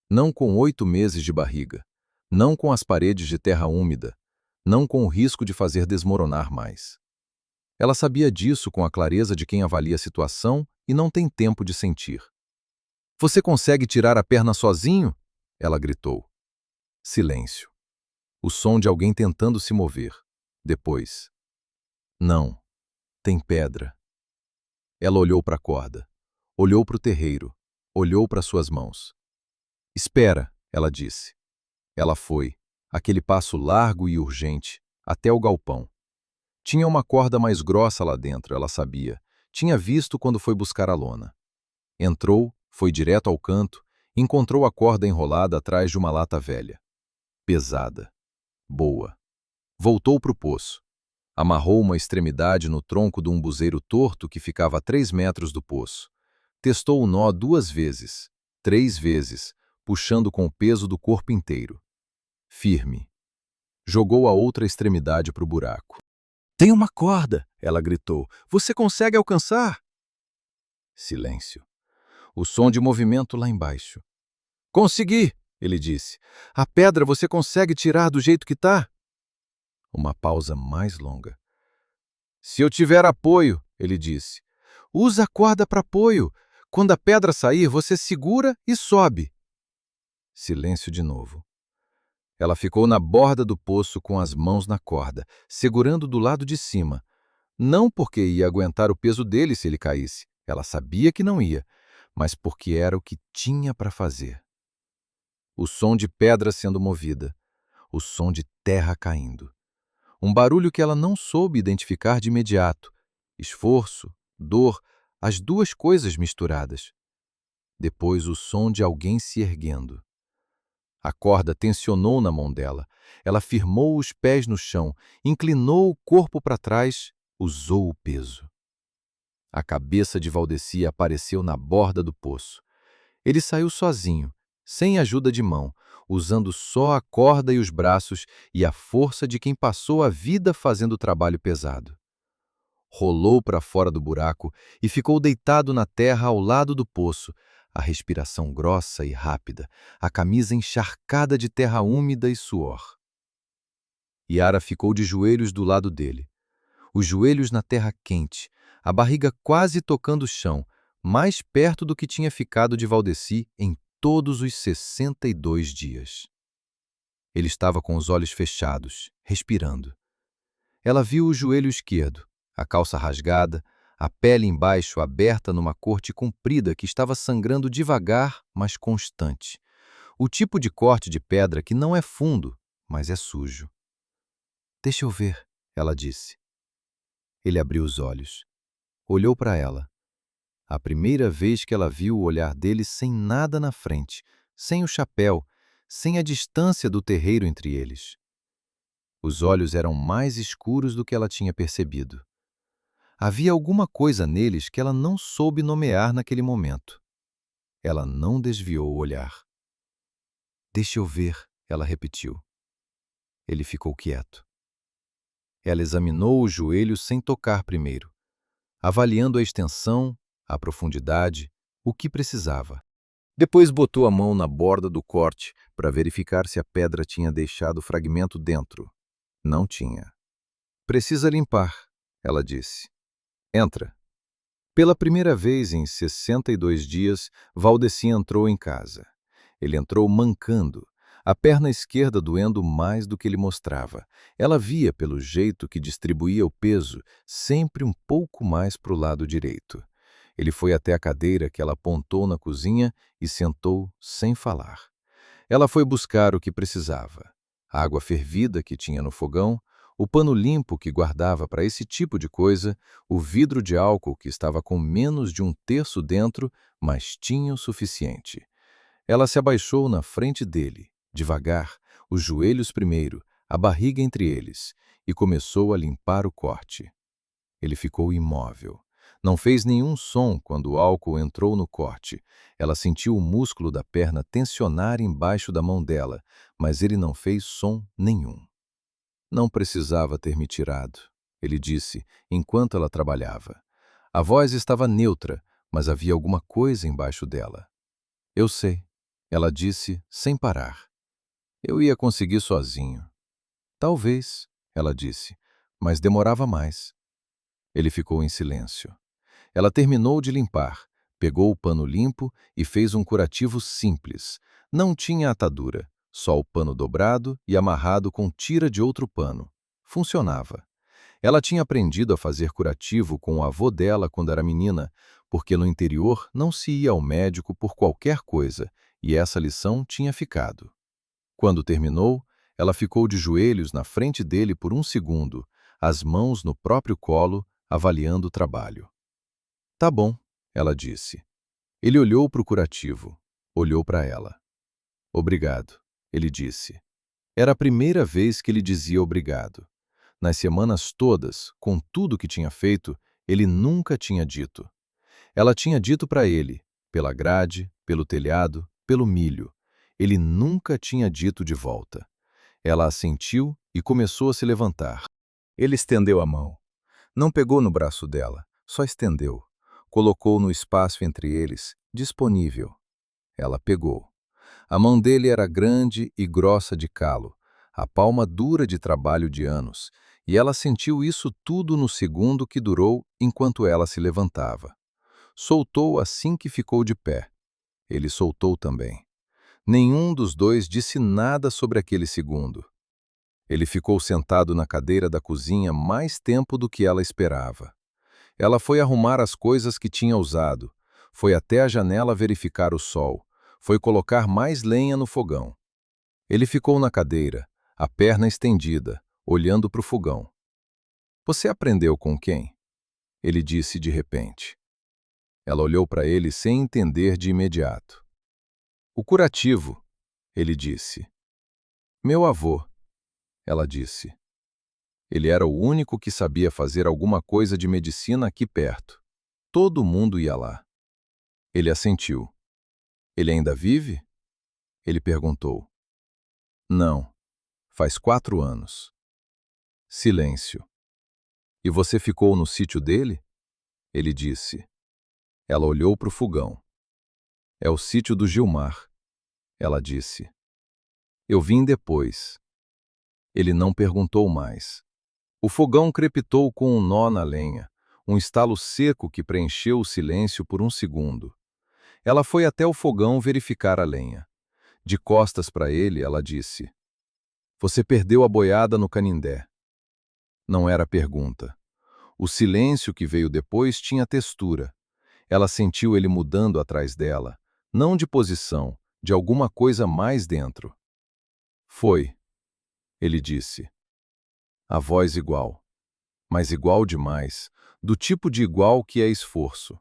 Não com 8 meses de barriga. Não com as paredes de terra úmida. Não com o risco de fazer desmoronar mais. Ela sabia disso com a clareza de quem avalia a situação e não tem tempo de sentir. Você consegue tirar a perna sozinho? Ela gritou. Silêncio. O som de alguém tentando se mover. Depois. Não. Tem pedra. Ela olhou para a corda. Olhou para o terreiro. Olhou para suas mãos. Espera, ela disse. Ela foi, aquele passo largo e urgente, até o galpão. Tinha uma corda mais grossa lá dentro, ela sabia. Tinha visto quando foi buscar a lona. Entrou, foi direto ao canto, encontrou a corda enrolada atrás de uma lata velha. Pesada. Boa. Voltou para o poço. Amarrou uma extremidade no tronco de um buzeiro torto que ficava a 3 metros do poço. Testou o nó 2 vezes, 3 vezes, puxando com o peso do corpo inteiro. Firme. Jogou a outra extremidade para o buraco. Tem uma corda, ela gritou. Você consegue alcançar? Silêncio. O som de movimento lá embaixo. Consegui, ele disse. A pedra você consegue tirar do jeito que tá? Uma pausa mais longa. Se eu tiver apoio, ele disse. Usa a corda para apoio. Quando a pedra sair, você segura e sobe. Silêncio de novo. Ela ficou na borda do poço com as mãos na corda, segurando do lado de cima. Não porque ia aguentar o peso dele se ele caísse. Ela sabia que não ia, mas porque era o que tinha para fazer. O som de pedra sendo movida. O som de terra caindo. Um barulho que ela não soube identificar de imediato. Esforço, dor, as duas coisas misturadas. Depois o som de alguém se erguendo. A corda tensionou na mão dela. Ela firmou os pés no chão, inclinou o corpo para trás, usou o peso. A cabeça de Valdeci apareceu na borda do poço. Ele saiu sozinho, sem ajuda de mão, usando só a corda e os braços e a força de quem passou a vida fazendo trabalho pesado. Rolou para fora do buraco e ficou deitado na terra ao lado do poço, a respiração grossa e rápida, a camisa encharcada de terra úmida e suor. Yara ficou de joelhos do lado dele, os joelhos na terra quente, a barriga quase tocando o chão, mais perto do que tinha ficado de Valdeci em todos os 62 dias. Ele estava com os olhos fechados, respirando. Ela viu o joelho esquerdo, a calça rasgada, a pele embaixo aberta numa corte comprida que estava sangrando devagar, mas constante. O tipo de corte de pedra que não é fundo, mas é sujo. Deixa eu ver, ela disse. Ele abriu os olhos. olhou para ela. A primeira vez que ela viu o olhar dele sem nada na frente, sem o chapéu, sem a distância do terreiro entre eles. Os olhos eram mais escuros do que ela tinha percebido. Havia alguma coisa neles que ela não soube nomear naquele momento. Ela não desviou o olhar. "Deixa eu ver", ela repetiu. Ele ficou quieto. Ela examinou os joelhos sem tocar primeiro, avaliando a extensão, a profundidade, o que precisava. Depois botou a mão na borda do corte para verificar se a pedra tinha deixado o fragmento dentro. Não tinha. "Precisa limpar", ela disse. "Entra." Pela primeira vez em 62 dias, Valdeci entrou em casa. Ele entrou mancando, a perna esquerda doendo mais do que ele mostrava. Ela via pelo jeito que distribuía o peso, sempre um pouco mais para o lado direito. Ele foi até a cadeira que ela apontou na cozinha e sentou sem falar. Ela foi buscar o que precisava: a água fervida que tinha no fogão, o pano limpo que guardava para esse tipo de coisa, o vidro de álcool que estava com menos de um terço dentro, mas tinha o suficiente. Ela se abaixou na frente dele, devagar, os joelhos primeiro, a barriga entre eles, e começou a limpar o corte. Ele ficou imóvel. Não fez nenhum som quando o álcool entrou no corte. Ela sentiu o músculo da perna tensionar embaixo da mão dela, mas ele não fez som nenhum. "Não precisava ter me tirado", ele disse, enquanto ela trabalhava. A voz estava neutra, mas havia alguma coisa embaixo dela. "Eu sei", ela disse, sem parar. "Eu ia conseguir sozinho." "Talvez", ela disse, mas demorava mais. Ele ficou em silêncio. Ela terminou de limpar, pegou o pano limpo e fez um curativo simples. Não tinha atadura, só o pano dobrado e amarrado com tira de outro pano. Funcionava. Ela tinha aprendido a fazer curativo com o avô dela quando era menina, porque no interior não se ia ao médico por qualquer coisa, e essa lição tinha ficado. Quando terminou, ela ficou de joelhos na frente dele por um segundo, as mãos no próprio colo, avaliando o trabalho. "Tá bom", ela disse. Ele olhou para o curativo, olhou para ela. "Obrigado", ele disse. Era a primeira vez que ele dizia obrigado. Nas semanas todas, com tudo que tinha feito, ele nunca tinha dito. Ela tinha dito para ele, pela grade, pelo telhado, pelo milho. Ele nunca tinha dito de volta. Ela assentiu e começou a se levantar. Ele estendeu a mão. Não pegou no braço dela, só estendeu. Colocou no espaço entre eles, disponível. Ela pegou. A mão dele era grande e grossa de calo, a palma dura de trabalho de anos, e ela sentiu isso tudo no segundo que durou enquanto ela se levantava. Soltou assim que ficou de pé. Ele soltou também. Nenhum dos dois disse nada sobre aquele segundo. Ele ficou sentado na cadeira da cozinha mais tempo do que ela esperava. Ela foi arrumar as coisas que tinha usado, foi até a janela verificar o sol, foi colocar mais lenha no fogão. Ele ficou na cadeira, a perna estendida, olhando para o fogão. "Você aprendeu com quem?" ele disse de repente. Ela olhou para ele sem entender de imediato. "O curativo", ele disse. "Meu avô", ela disse. Ele era o único que sabia fazer alguma coisa de medicina aqui perto. Todo mundo ia lá. Ele assentiu. "Ele ainda vive?" Ele perguntou. "Não, faz 4 anos." Silêncio. "E você ficou no sítio dele?" ele disse. Ela olhou para o fogão. "É o sítio do Gilmar", ela disse. "Eu vim depois." Ele não perguntou mais. O fogão crepitou com um nó na lenha, um estalo seco que preencheu o silêncio por um segundo. Ela foi até o fogão verificar a lenha. De costas para ele, ela disse: "Você perdeu a boiada no Canindé." Não era pergunta. O silêncio que veio depois tinha textura. Ela sentiu ele mudando atrás dela, não de posição, de alguma coisa mais dentro. "Foi", ele disse. A voz igual, mas igual demais, do tipo de igual que é esforço.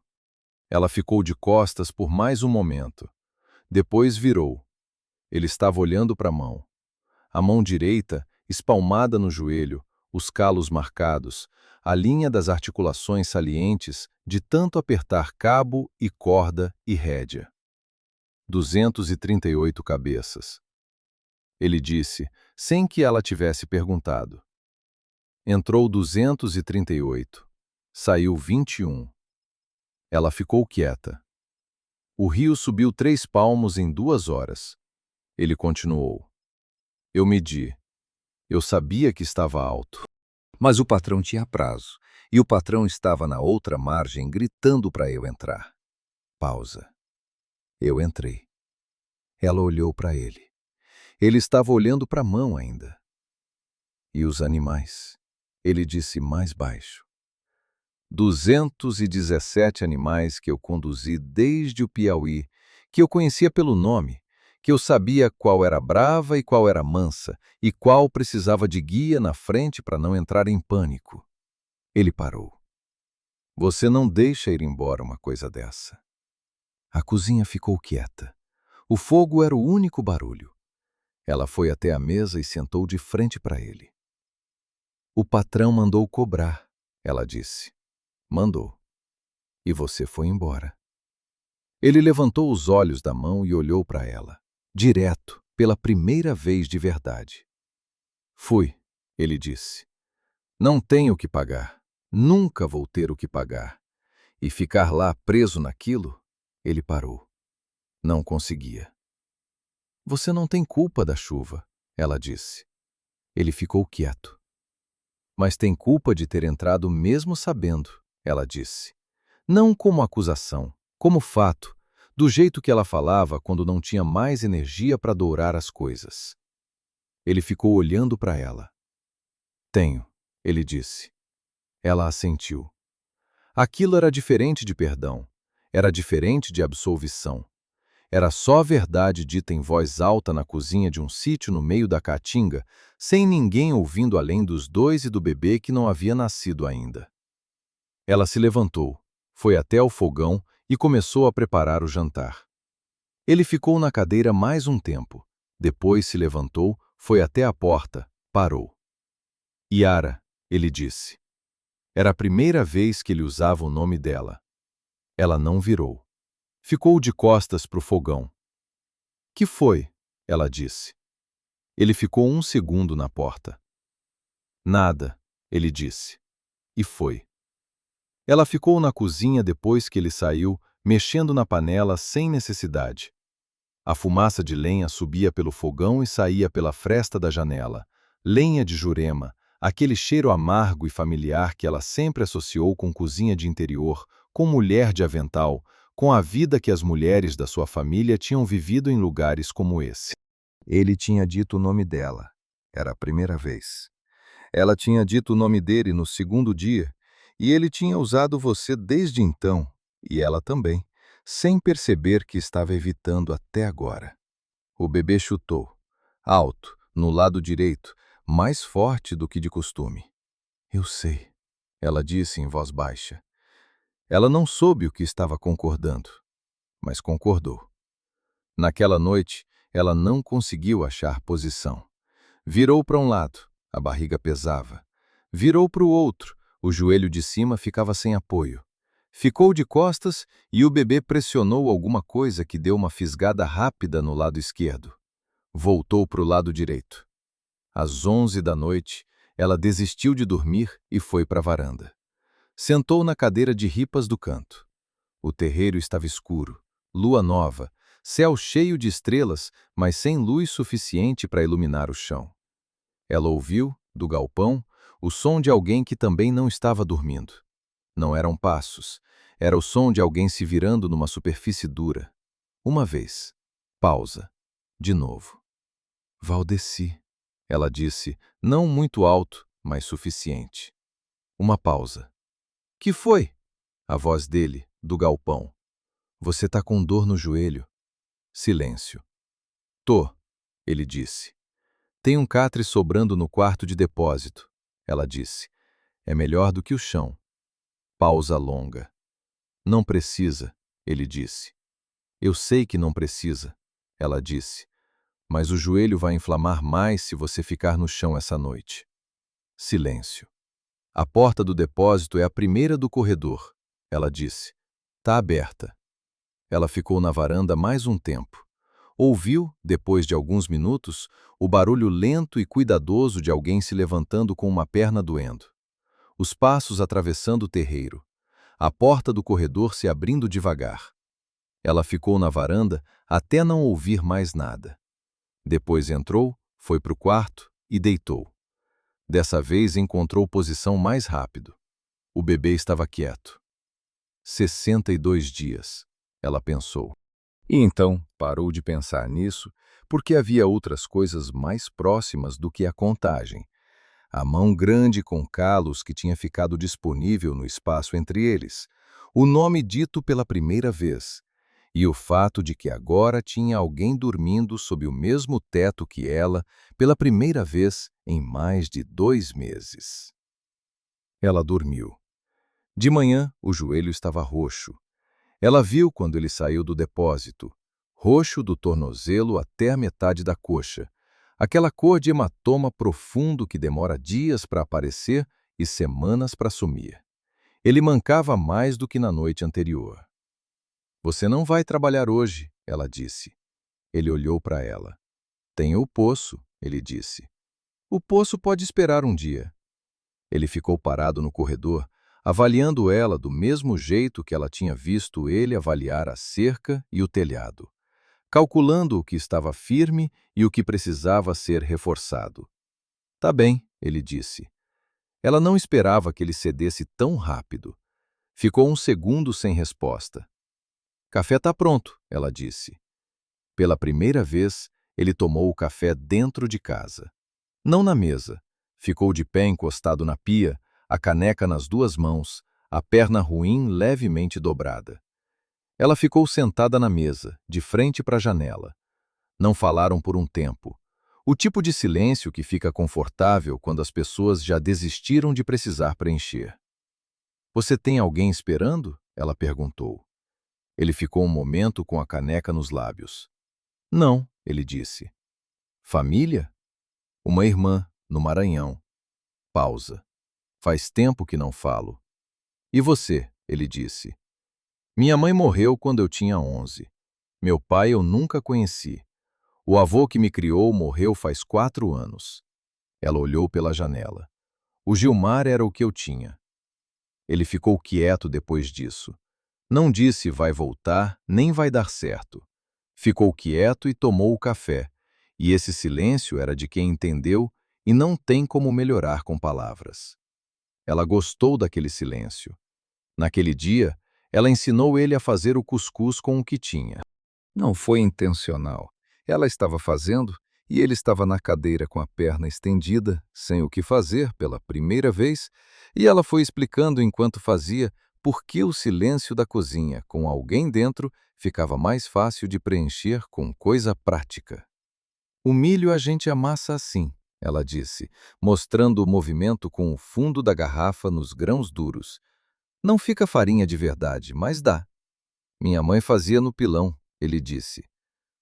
Ela ficou de costas por mais um momento. Depois virou. Ele estava olhando para a mão. A mão direita, espalmada no joelho, os calos marcados, a linha das articulações salientes de tanto apertar cabo e corda e rédea. 238 cabeças. Ele disse, sem que ela tivesse perguntado. Entrou 238. Saiu 21. Ela ficou quieta. O rio subiu 3 palmos em 2 horas. Ele continuou. Eu medi. Eu sabia que estava alto. Mas o patrão tinha prazo, e o patrão estava na outra margem gritando para eu entrar. Pausa. Eu entrei. Ela olhou para ele. Ele estava olhando para a mão ainda. E os animais? Ele disse mais baixo. 217 animais que eu conduzi desde o Piauí, que eu conhecia pelo nome, que eu sabia qual era brava e qual era mansa, e qual precisava de guia na frente para não entrar em pânico. Ele parou. Você não deixa ir embora uma coisa dessa. A cozinha ficou quieta. O fogo era o único barulho. Ela foi até a mesa e sentou de frente para ele. O patrão mandou cobrar, ela disse. Mandou. E você foi embora. Ele levantou os olhos da mão e olhou para ela, direto, pela primeira vez de verdade. Fui, ele disse. Não tenho o que pagar. Nunca vou ter o que pagar. E ficar lá preso naquilo? Ele parou. Não conseguia. Você não tem culpa da chuva, ela disse. Ele ficou quieto. Mas tem culpa de ter entrado mesmo sabendo, ela disse. Não como acusação, como fato, do jeito que ela falava quando não tinha mais energia para dourar as coisas. Ele ficou olhando para ela. Tenho, ele disse. Ela assentiu. Aquilo era diferente de perdão, era diferente de absolvição. Era só verdade dita em voz alta na cozinha de um sítio no meio da caatinga, sem ninguém ouvindo além dos dois e do bebê que não havia nascido ainda. Ela se levantou, foi até o fogão e começou a preparar o jantar. Ele ficou na cadeira mais um tempo. Depois se levantou, foi até a porta, parou. Yara, ele disse. Era a primeira vez que ele usava o nome dela. Ela não virou. Ficou de costas para o fogão. Que foi? Ela disse. Ele ficou um segundo na porta. Nada, ele disse. E foi. Ela ficou na cozinha depois que ele saiu, mexendo na panela sem necessidade. A fumaça de lenha subia pelo fogão e saía pela fresta da janela. Lenha de Jurema, aquele cheiro amargo e familiar que ela sempre associou com cozinha de interior, com mulher de avental, com a vida que as mulheres da sua família tinham vivido em lugares como esse. Ele tinha dito o nome dela. Era a primeira vez. Ela tinha dito o nome dele no segundo dia, e ele tinha usado você desde então, e ela também, sem perceber que estava evitando até agora. O bebê chutou, alto, no lado direito, mais forte do que de costume. Eu sei, ela disse em voz baixa. Ela não soube o que estava concordando, mas concordou. Naquela noite, ela não conseguiu achar posição. Virou para um lado, a barriga pesava. Virou para o outro, o joelho de cima ficava sem apoio. Ficou de costas e o bebê pressionou alguma coisa que deu uma fisgada rápida no lado esquerdo. Voltou para o lado direito. Às 11 da noite, ela desistiu de dormir e foi para a varanda. Sentou na cadeira de ripas do canto. O terreiro estava escuro, lua nova, céu cheio de estrelas, mas sem luz suficiente para iluminar o chão. Ela ouviu, do galpão, o som de alguém que também não estava dormindo. Não eram passos, era o som de alguém se virando numa superfície dura. Uma vez. Pausa. De novo. Valdeci, ela disse, não muito alto, mas suficiente. Uma pausa. Que foi? A voz dele, do galpão. Você tá com dor no joelho. Silêncio. Tô, ele disse. Tem um catre sobrando no quarto de depósito, ela disse. É melhor do que o chão. Pausa longa. Não precisa, ele disse. Eu sei que não precisa, ela disse, mas o joelho vai inflamar mais se você ficar no chão essa noite. Silêncio. A porta do depósito é a primeira do corredor, ela disse. Tá aberta. Ela ficou na varanda mais um tempo. Ouviu, depois de alguns minutos, o barulho lento e cuidadoso de alguém se levantando com uma perna doendo. Os passos atravessando o terreiro. A porta do corredor se abrindo devagar. Ela ficou na varanda até não ouvir mais nada. Depois entrou, foi para o quarto e deitou. Dessa vez encontrou posição mais rápido. O bebê estava quieto. 62 dias, ela pensou. E então parou de pensar nisso, porque havia outras coisas mais próximas do que a contagem. A mão grande com calos que tinha ficado disponível no espaço entre eles, o nome dito pela primeira vez, e o fato de que agora tinha alguém dormindo sob o mesmo teto que ela pela primeira vez em mais de 2 meses. Ela dormiu. De manhã, o joelho estava roxo. Ela viu quando ele saiu do depósito, roxo do tornozelo até a metade da coxa, aquela cor de hematoma profundo que demora dias para aparecer e semanas para sumir. Ele mancava mais do que na noite anterior. Você não vai trabalhar hoje, ela disse. Ele olhou para ela. Tenho o poço, ele disse. O poço pode esperar um dia. Ele ficou parado no corredor, avaliando ela do mesmo jeito que ela tinha visto ele avaliar a cerca e o telhado, calculando o que estava firme e o que precisava ser reforçado. Tá bem, ele disse. Ela não esperava que ele cedesse tão rápido. Ficou um segundo sem resposta. Café tá pronto, ela disse. Pela primeira vez, ele tomou o café dentro de casa. Não na mesa. Ficou de pé encostado na pia, a caneca nas 2 mãos, a perna ruim levemente dobrada. Ela ficou sentada na mesa, de frente para a janela. Não falaram por um tempo. O tipo de silêncio que fica confortável quando as pessoas já desistiram de precisar preencher. Você tem alguém esperando? Ela perguntou. Ele ficou um momento com a caneca nos lábios. Não, ele disse. Família? Uma irmã, no Maranhão. Pausa. Faz tempo que não falo. E você? Ele disse. Minha mãe morreu quando eu tinha 11. Meu pai eu nunca conheci. O avô que me criou morreu faz 4 anos. Ela olhou pela janela. O Gilmar era o que eu tinha. Ele ficou quieto depois disso. Não disse vai voltar, nem vai dar certo. Ficou quieto e tomou o café, e esse silêncio era de quem entendeu e não tem como melhorar com palavras. Ela gostou daquele silêncio. Naquele dia, ela ensinou ele a fazer o cuscuz com o que tinha. Não foi intencional. Ela estava fazendo e ele estava na cadeira com a perna estendida, sem o que fazer pela primeira vez, e ela foi explicando enquanto fazia por que o silêncio da cozinha, com alguém dentro, ficava mais fácil de preencher com coisa prática. O milho a gente amassa assim, ela disse, mostrando o movimento com o fundo da garrafa nos grãos duros. Não fica farinha de verdade, mas dá. Minha mãe fazia no pilão, ele disse.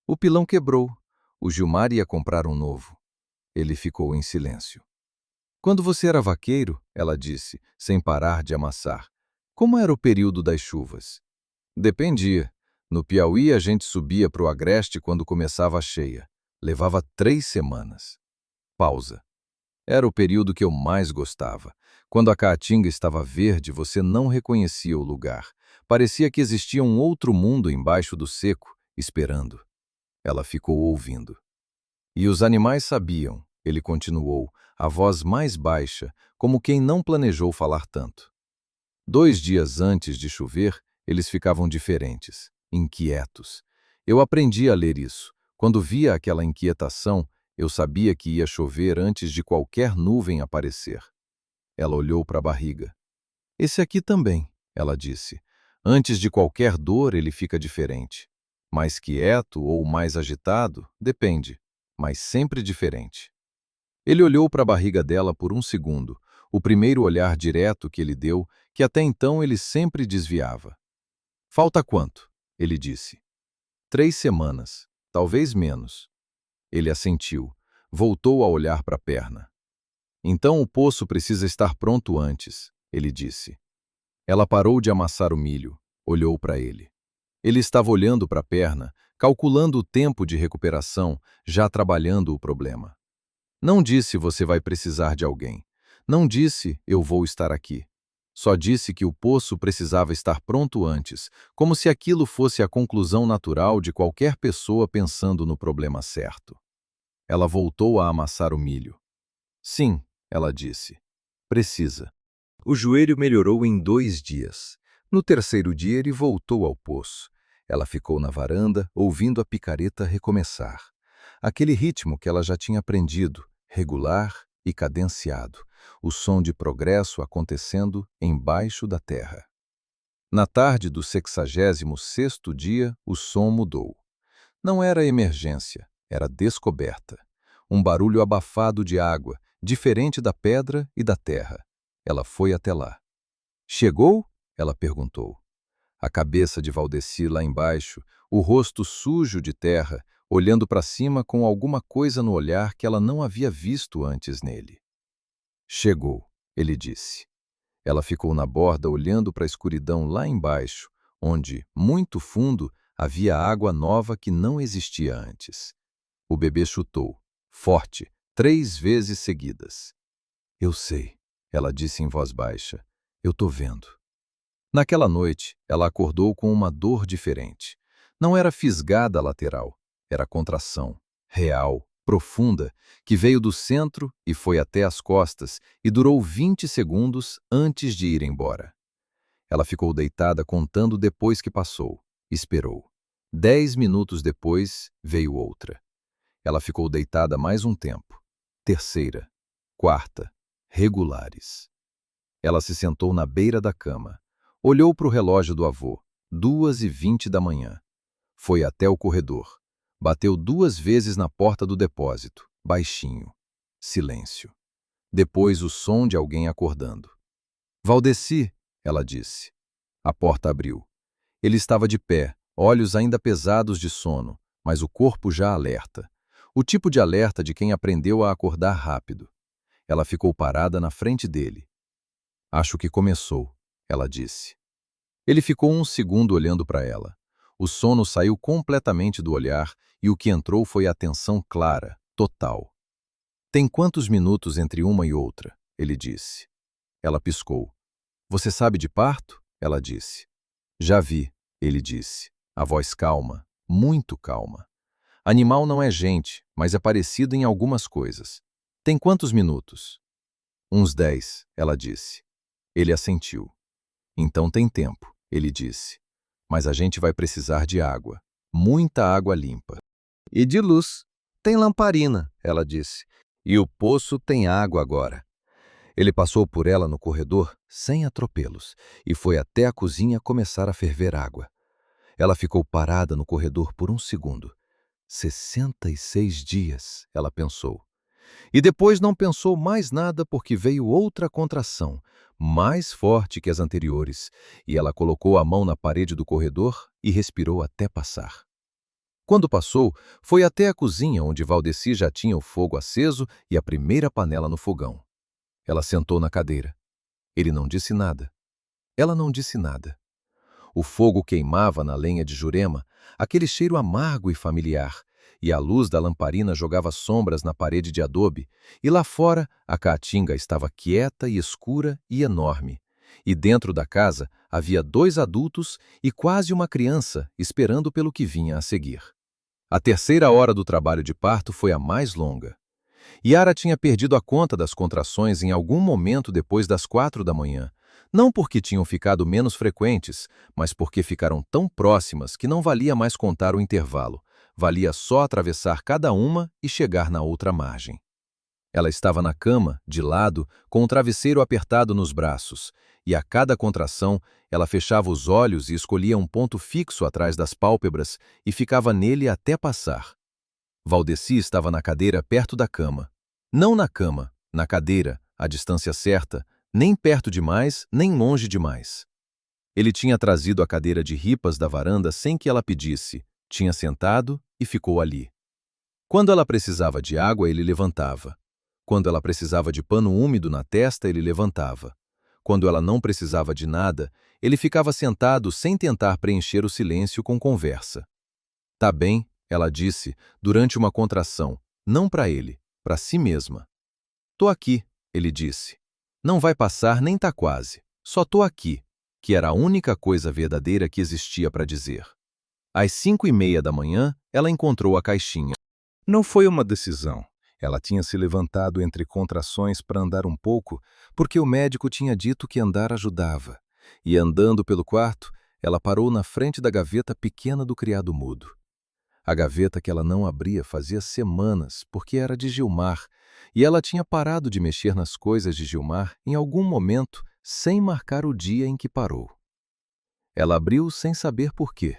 O pilão quebrou. O Gilmar ia comprar um novo. Ele ficou em silêncio. Quando você era vaqueiro, ela disse, sem parar de amassar, como era o período das chuvas? Dependia. No Piauí, a gente subia para o agreste quando começava a cheia. Levava 3 semanas. Pausa. Era o período que eu mais gostava. Quando a caatinga estava verde, você não reconhecia o lugar. Parecia que existia um outro mundo embaixo do seco, esperando. Ela ficou ouvindo. E os animais sabiam, ele continuou, a voz mais baixa, como quem não planejou falar tanto. 2 dias antes de chover, eles ficavam diferentes, inquietos. Eu aprendi a ler isso. Quando via aquela inquietação, eu sabia que ia chover antes de qualquer nuvem aparecer. Ela olhou para a barriga. Esse aqui também, ela disse. Antes de qualquer dor, ele fica diferente. Mais quieto ou mais agitado, depende, mas sempre diferente. Ele olhou para a barriga dela por um segundo. O primeiro olhar direto que ele deu, que até então ele sempre desviava. Falta quanto? Ele disse. 3 semanas, talvez menos. Ele assentiu. Voltou a olhar para a perna. Então o poço precisa estar pronto antes, ele disse. Ela parou de amassar o milho, olhou para ele. Ele estava olhando para a perna, calculando o tempo de recuperação, já trabalhando o problema. Não disse você vai precisar de alguém. Não disse eu vou estar aqui. Só disse que o poço precisava estar pronto antes, como se aquilo fosse a conclusão natural de qualquer pessoa pensando no problema certo. Ela voltou a amassar o milho. Sim, ela disse. Precisa. O joelho melhorou em 2 dias. No terceiro dia, ele voltou ao poço. Ela ficou na varanda, ouvindo a picareta recomeçar. Aquele ritmo que ela já tinha aprendido, regular e cadenciado, o som de progresso acontecendo embaixo da terra. Na tarde do 66º dia, o som mudou. Não era emergência, era descoberta. Um barulho abafado de água, diferente da pedra e da terra. Ela foi até lá. Chegou? Ela perguntou. A cabeça de Valdeci lá embaixo, o rosto sujo de terra, olhando para cima com alguma coisa no olhar que ela não havia visto antes nele. Chegou, ele disse. Ela ficou na borda olhando para a escuridão lá embaixo, onde, muito fundo, havia água nova que não existia antes. O bebê chutou, forte, 3 vezes seguidas. Eu sei, ela disse em voz baixa. Eu tô vendo. Naquela noite, ela acordou com uma dor diferente. Não era fisgada lateral, era contração, real, profunda, que veio do centro e foi até as costas e durou 20 segundos antes de ir embora. Ela ficou deitada contando depois que passou. Esperou. 10 minutos depois, veio outra. Ela ficou deitada mais um tempo. Terceira, quarta, regulares. Ela se sentou na beira da cama. Olhou para o relógio do avô, 2h20 da manhã. Foi até o corredor. Bateu 2 vezes na porta do depósito, baixinho. Silêncio. Depois o som de alguém acordando. Valdeci, ela disse. A porta abriu. Ele estava de pé, olhos ainda pesados de sono, mas o corpo já alerta. O tipo de alerta de quem aprendeu a acordar rápido. Ela ficou parada na frente dele. Acho que começou, ela disse. Ele ficou um segundo olhando para ela. O sono saiu completamente do olhar e o que entrou foi a atenção clara, total. Tem quantos minutos entre uma e outra? Ele disse. Ela piscou. Você sabe de parto? Ela disse. Já vi, ele disse. A voz calma, muito calma. Animal não é gente, mas é parecido em algumas coisas. Tem quantos minutos? Uns 10, ela disse. Ele assentiu. Então tem tempo, ele disse. Mas a gente vai precisar de água. Muita água limpa. E de luz. Tem lamparina, ela disse. E o poço tem água agora. Ele passou por ela no corredor, sem atropelos, e foi até a cozinha começar a ferver água. Ela ficou parada no corredor por um segundo. 66 dias, ela pensou. E depois não pensou mais nada porque veio outra contração, mais forte que as anteriores, e ela colocou a mão na parede do corredor e respirou até passar. Quando passou, foi até a cozinha onde Valdeci já tinha o fogo aceso e a primeira panela no fogão. Ela sentou na cadeira. Ele não disse nada. Ela não disse nada. O fogo queimava na lenha de Jurema, aquele cheiro amargo e familiar, e a luz da lamparina jogava sombras na parede de adobe, e lá fora a caatinga estava quieta e escura e enorme, e dentro da casa havia 2 adultos e quase uma criança esperando pelo que vinha a seguir. A terceira hora do trabalho de parto foi a mais longa. Yara tinha perdido a conta das contrações em algum momento depois das 4 da manhã, não porque tinham ficado menos frequentes, mas porque ficaram tão próximas que não valia mais contar o intervalo, valia só atravessar cada uma e chegar na outra margem. Ela estava na cama, de lado, com o travesseiro apertado nos braços, e a cada contração ela fechava os olhos e escolhia um ponto fixo atrás das pálpebras e ficava nele até passar. Valdeci estava na cadeira perto da cama. Não na cama, na cadeira, a distância certa, nem perto demais, nem longe demais. Ele tinha trazido a cadeira de ripas da varanda sem que ela pedisse, tinha sentado e ficou ali. Quando ela precisava de água, ele levantava. Quando ela precisava de pano úmido na testa, ele levantava. Quando ela não precisava de nada, ele ficava sentado sem tentar preencher o silêncio com conversa. Tá bem, ela disse, durante uma contração, não para ele, para si mesma. Tô aqui, ele disse. Não vai passar nem tá quase. Só tô aqui, que era a única coisa verdadeira que existia para dizer. Às 5:30 da manhã, ela encontrou a caixinha. Não foi uma decisão. Ela tinha se levantado entre contrações para andar um pouco, porque o médico tinha dito que andar ajudava. E andando pelo quarto, ela parou na frente da gaveta pequena do criado mudo. A gaveta que ela não abria fazia semanas, porque era de Gilmar, e ela tinha parado de mexer nas coisas de Gilmar em algum momento, sem marcar o dia em que parou. Ela abriu sem saber por quê.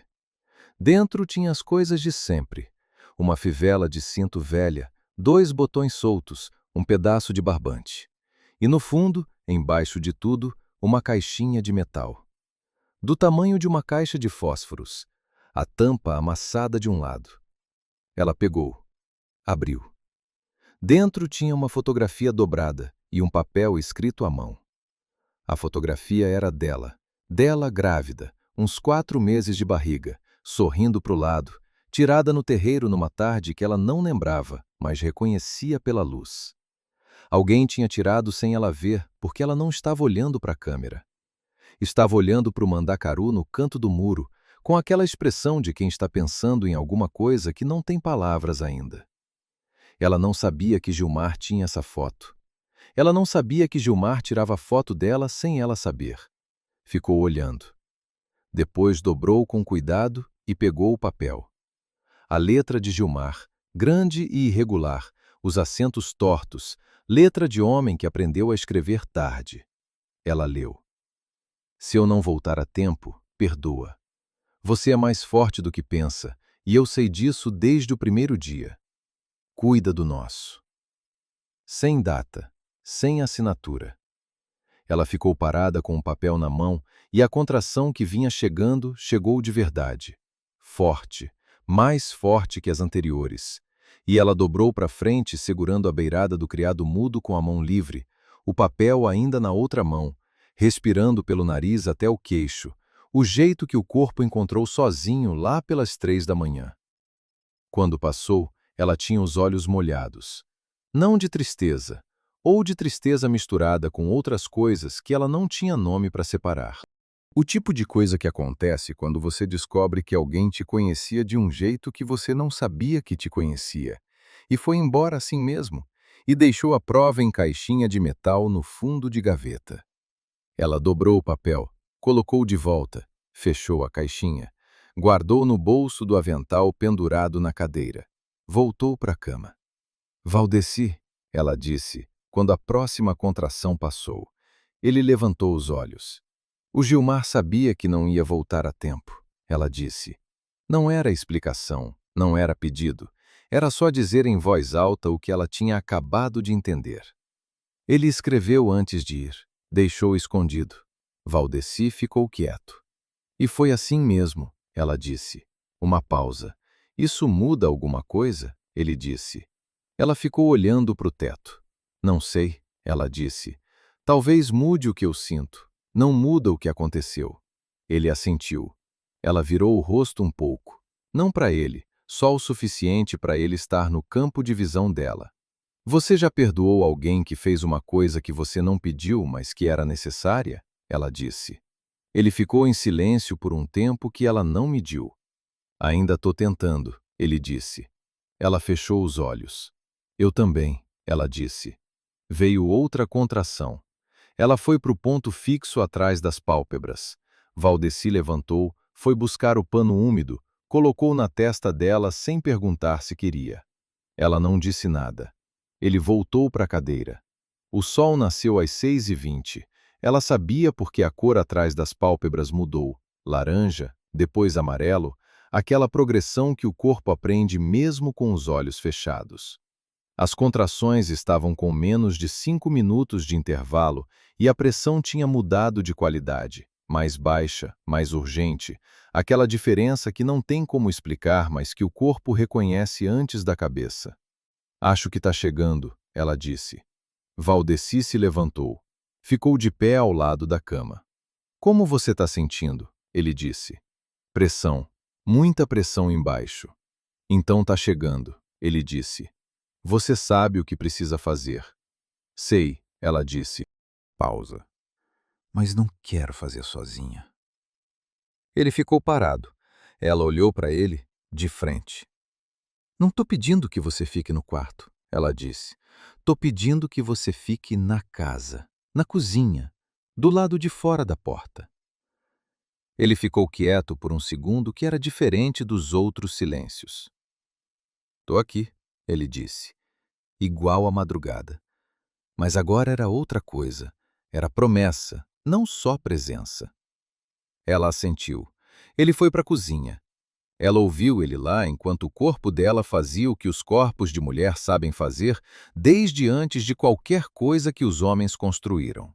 Dentro tinha as coisas de sempre. Uma fivela de cinto velha, 2 botões soltos, um pedaço de barbante. E no fundo, embaixo de tudo, uma caixinha de metal. Do tamanho de uma caixa de fósforos, a tampa amassada de um lado. Ela pegou. Abriu. Dentro tinha uma fotografia dobrada e um papel escrito à mão. A fotografia era dela grávida, uns 4 meses de barriga, sorrindo para o lado, tirada no terreiro numa tarde que ela não lembrava, mas reconhecia pela luz. Alguém tinha tirado sem ela ver, porque ela não estava olhando para a câmera. Estava olhando para o mandacaru no canto do muro, com aquela expressão de quem está pensando em alguma coisa que não tem palavras ainda. Ela não sabia que Gilmar tinha essa foto. Ela não sabia que Gilmar tirava foto dela sem ela saber. Ficou olhando. Depois dobrou com cuidado e pegou o papel. A letra de Gilmar, grande e irregular, os acentos tortos, letra de homem que aprendeu a escrever tarde. Ela leu. Se eu não voltar a tempo, perdoa. Você é mais forte do que pensa, e eu sei disso desde o primeiro dia. Cuida do nosso. Sem data, sem assinatura. Ela ficou parada com o papel na mão e a contração que vinha chegando chegou de verdade. Forte, mais forte que as anteriores. E ela dobrou para frente segurando a beirada do criado mudo com a mão livre, o papel ainda na outra mão, respirando pelo nariz até o queixo, o jeito que o corpo encontrou sozinho lá pelas 3 da manhã. Quando passou, ela tinha os olhos molhados. Não de tristeza, ou de tristeza misturada com outras coisas que ela não tinha nome para separar. O tipo de coisa que acontece quando você descobre que alguém te conhecia de um jeito que você não sabia que te conhecia, e foi embora assim mesmo, e deixou a prova em caixinha de metal no fundo de gaveta. Ela dobrou o papel, colocou de volta, fechou a caixinha, guardou no bolso do avental pendurado na cadeira. Voltou para a cama. Valdeci, ela disse, quando a próxima contração passou. Ele levantou os olhos. O Gilmar sabia que não ia voltar a tempo, ela disse. Não era explicação, não era pedido, era só dizer em voz alta o que ela tinha acabado de entender. Ele escreveu antes de ir, deixou escondido. Valdeci ficou quieto. E foi assim mesmo, ela disse. Uma pausa. Isso muda alguma coisa? Ele disse. Ela ficou olhando para o teto. Não sei, ela disse. Talvez mude o que eu sinto. Não muda o que aconteceu. Ele assentiu. Ela virou o rosto um pouco. Não para ele, só o suficiente para ele estar no campo de visão dela. Você já perdoou alguém que fez uma coisa que você não pediu, mas que era necessária? Ela disse. Ele ficou em silêncio por um tempo que ela não mediu. Ainda estou tentando, ele disse. Ela fechou os olhos. Eu também, ela disse. Veio outra contração. Ela foi para o ponto fixo atrás das pálpebras. Valdeci levantou, foi buscar o pano úmido, colocou na testa dela sem perguntar se queria. Ela não disse nada. Ele voltou para a cadeira. O sol nasceu às 6:20. Ela sabia porque a cor atrás das pálpebras mudou. Laranja, depois amarelo, aquela progressão que o corpo aprende mesmo com os olhos fechados. As contrações estavam com menos de 5 minutos de intervalo e a pressão tinha mudado de qualidade, mais baixa, mais urgente, aquela diferença que não tem como explicar, mas que o corpo reconhece antes da cabeça. Acho que está chegando, ela disse. Valdeci se levantou. Ficou de pé ao lado da cama. Como você está sentindo? Ele disse. Pressão. Muita pressão embaixo. Então está chegando, ele disse. Você sabe o que precisa fazer. Sei, ela disse. Pausa. Mas não quero fazer sozinha. Ele ficou parado. Ela olhou para ele, de frente. Não estou pedindo que você fique no quarto, ela disse. Estou pedindo que você fique na casa, na cozinha, do lado de fora da porta. Ele ficou quieto por um segundo que era diferente dos outros silêncios. Estou aqui, ele disse, igual à madrugada. Mas agora era outra coisa. Era promessa, não só presença. Ela assentiu. Ele foi para a cozinha. Ela ouviu ele lá enquanto o corpo dela fazia o que os corpos de mulher sabem fazer desde antes de qualquer coisa que os homens construíram.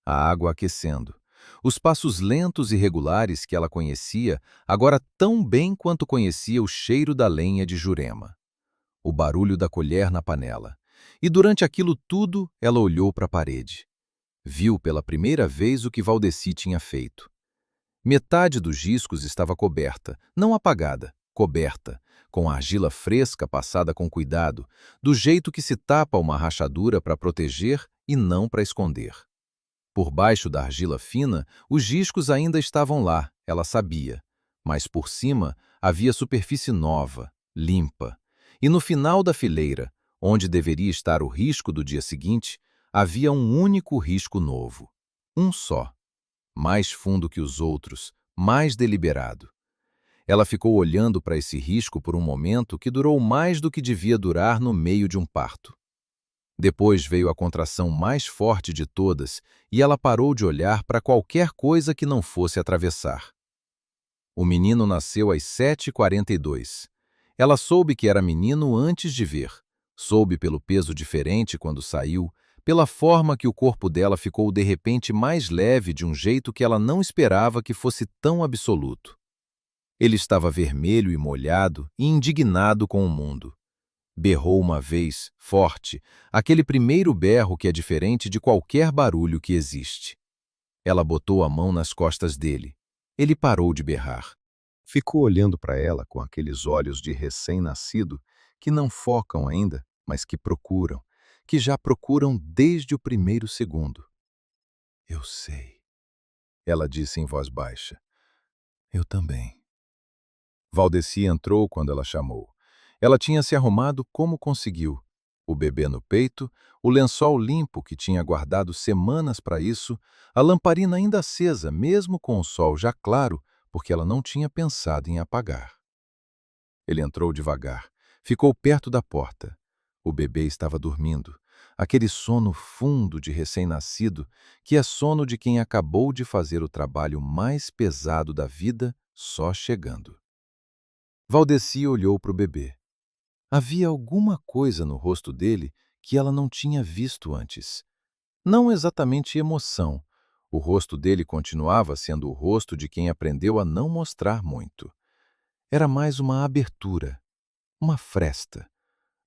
A água aquecendo. Os passos lentos e regulares que ela conhecia, agora tão bem quanto conhecia o cheiro da lenha de Jurema. O barulho da colher na panela. E durante aquilo tudo, ela olhou para a parede. Viu pela primeira vez o que Valdeci tinha feito. Metade dos riscos estava coberta, não apagada, coberta, com argila fresca passada com cuidado, do jeito que se tapa uma rachadura para proteger e não para esconder. Por baixo da argila fina, os riscos ainda estavam lá, ela sabia, mas por cima havia superfície nova, limpa. E no final da fileira, onde deveria estar o risco do dia seguinte, havia um único risco novo. Um só. Mais fundo que os outros, mais deliberado. Ela ficou olhando para esse risco por um momento que durou mais do que devia durar no meio de um parto. Depois veio a contração mais forte de todas e ela parou de olhar para qualquer coisa que não fosse atravessar. O menino nasceu às 7h42. Ela soube que era menino antes de ver. Soube pelo peso diferente quando saiu, pela forma que o corpo dela ficou de repente mais leve de um jeito que ela não esperava que fosse tão absoluto. Ele estava vermelho e molhado e indignado com o mundo. Berrou uma vez, forte, aquele primeiro berro que é diferente de qualquer barulho que existe. Ela botou a mão nas costas dele. Ele parou de berrar. Ficou olhando para ela com aqueles olhos de recém-nascido que não focam ainda, mas que procuram, que já procuram desde o primeiro segundo. Eu sei, ela disse em voz baixa. Eu também. Valdeci entrou quando ela chamou. Ela tinha se arrumado como conseguiu. O bebê no peito, o lençol limpo que tinha guardado semanas para isso, a lamparina ainda acesa, mesmo com o sol já claro, porque ela não tinha pensado em apagar. Ele entrou devagar, ficou perto da porta. O bebê estava dormindo, aquele sono fundo de recém-nascido, que é sono de quem acabou de fazer o trabalho mais pesado da vida só chegando. Valdeci olhou para o bebê. Havia alguma coisa no rosto dele que ela não tinha visto antes. Não exatamente emoção. O rosto dele continuava sendo o rosto de quem aprendeu a não mostrar muito. Era mais uma abertura, uma fresta,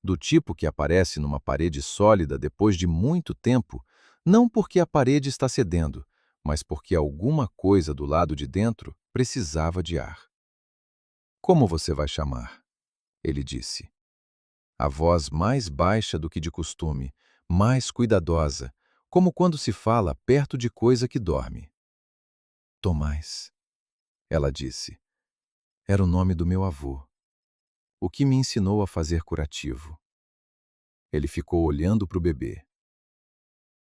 do tipo que aparece numa parede sólida depois de muito tempo, não porque a parede está cedendo, mas porque alguma coisa do lado de dentro precisava de ar. Como você vai chamar? Ele disse. A voz mais baixa do que de costume, mais cuidadosa, como quando se fala perto de coisa que dorme. Tomás, ela disse. Era o nome do meu avô, o que me ensinou a fazer curativo. Ele ficou olhando para o bebê.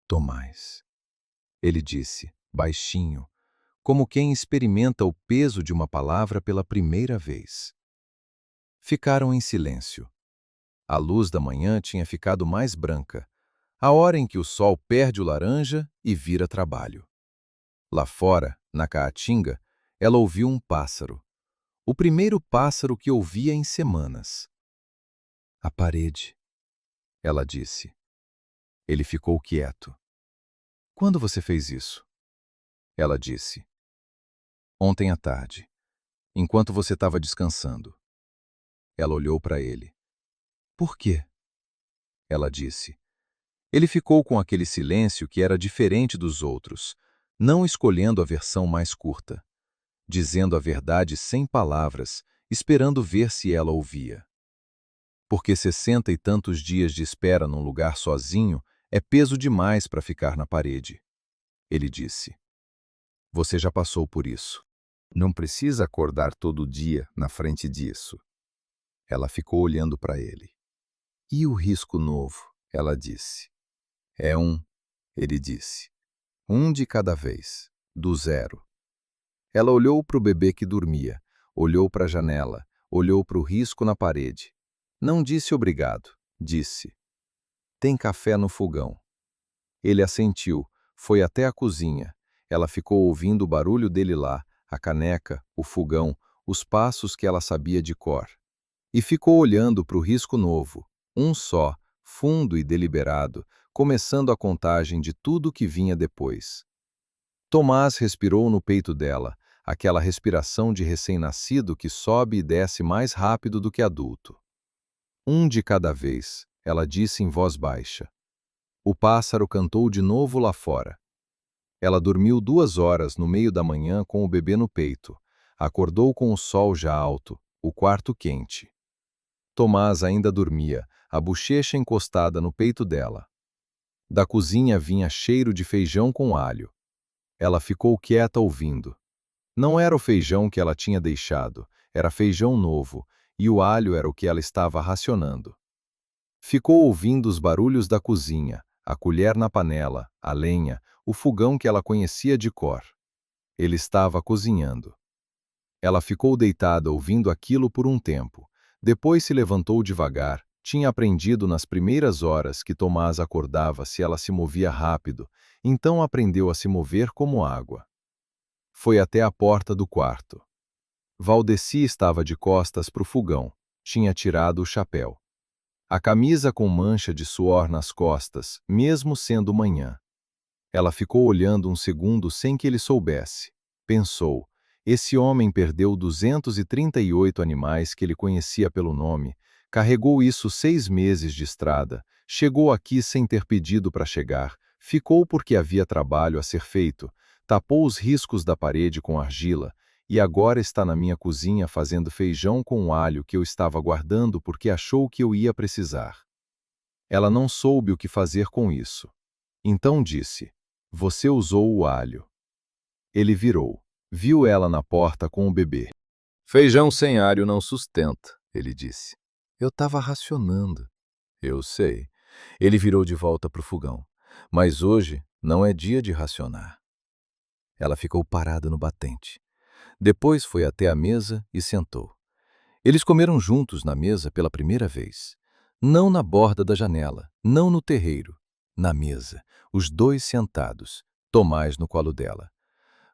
Tomás, ele disse, baixinho, como quem experimenta o peso de uma palavra pela primeira vez. Ficaram em silêncio. A luz da manhã tinha ficado mais branca, a hora em que o sol perde o laranja e vira trabalho. Lá fora, na caatinga, ela ouviu um pássaro. O primeiro pássaro que ouvia em semanas. A parede. ela disse. Ele ficou quieto. Quando você fez isso? Ela disse. Ontem à tarde, enquanto você estava descansando. Ela olhou para ele. Por quê? Ela disse. Ele ficou com aquele silêncio que era diferente dos outros, não escolhendo a versão mais curta, dizendo a verdade sem palavras, esperando ver se ela ouvia. Porque 60 e tantos dias de espera num lugar sozinho é peso demais para ficar na parede. Ele disse. Você já passou por isso. Não precisa acordar todo dia na frente disso. Ela ficou olhando para ele. E o risco novo? Ela disse. É ele disse. Um de cada vez, do zero. Ela olhou para o bebê que dormia, olhou para a janela, olhou para o risco na parede. Não disse obrigado, disse. Tem café no fogão. Ele assentiu, foi até a cozinha. Ela ficou ouvindo o barulho dele lá, a caneca, o fogão, os passos que ela sabia de cor. E ficou olhando para o risco novo, um só, fundo e deliberado, começando a contagem de tudo que vinha depois. Tomás respirou no peito dela, aquela respiração de recém-nascido que sobe e desce mais rápido do que adulto. Um de cada vez, ela disse em voz baixa. O pássaro cantou de novo lá fora. Ela dormiu 2 horas no meio da manhã com o bebê no peito. Acordou com o sol já alto, o quarto quente. Tomás ainda dormia, a bochecha encostada no peito dela. Da cozinha vinha cheiro de feijão com alho. Ela ficou quieta ouvindo. Não era o feijão que ela tinha deixado, era feijão novo, e o alho era o que ela estava racionando. Ficou ouvindo os barulhos da cozinha, a colher na panela, a lenha, o fogão que ela conhecia de cor. Ele estava cozinhando. Ela ficou deitada ouvindo aquilo por um tempo. Depois se levantou devagar. Tinha aprendido nas primeiras horas que Tomás acordava se ela se movia rápido, então aprendeu a se mover como água. Foi até a porta do quarto. Valdeci estava de costas para o fogão. Tinha tirado o chapéu. A camisa com mancha de suor nas costas, mesmo sendo manhã. Ela ficou olhando um segundo sem que ele soubesse. Pensou, esse homem perdeu 238 animais que ele conhecia pelo nome, carregou isso 6 meses de estrada, chegou aqui sem ter pedido para chegar, ficou porque havia trabalho a ser feito, tapou os riscos da parede com argila, e agora está na minha cozinha fazendo feijão com alho que eu estava guardando porque achou que eu ia precisar. Ela não soube o que fazer com isso. Então disse, você usou o alho. Ele virou, viu ela na porta com o bebê. Feijão sem alho não sustenta, ele disse. Eu estava racionando. Eu sei. Ele virou de volta para o fogão. Mas hoje não é dia de racionar. Ela ficou parada no batente. Depois foi até a mesa e sentou. Eles comeram juntos na mesa pela primeira vez. Não na borda da janela, não no terreiro. Na mesa, os dois sentados, Tomás no colo dela.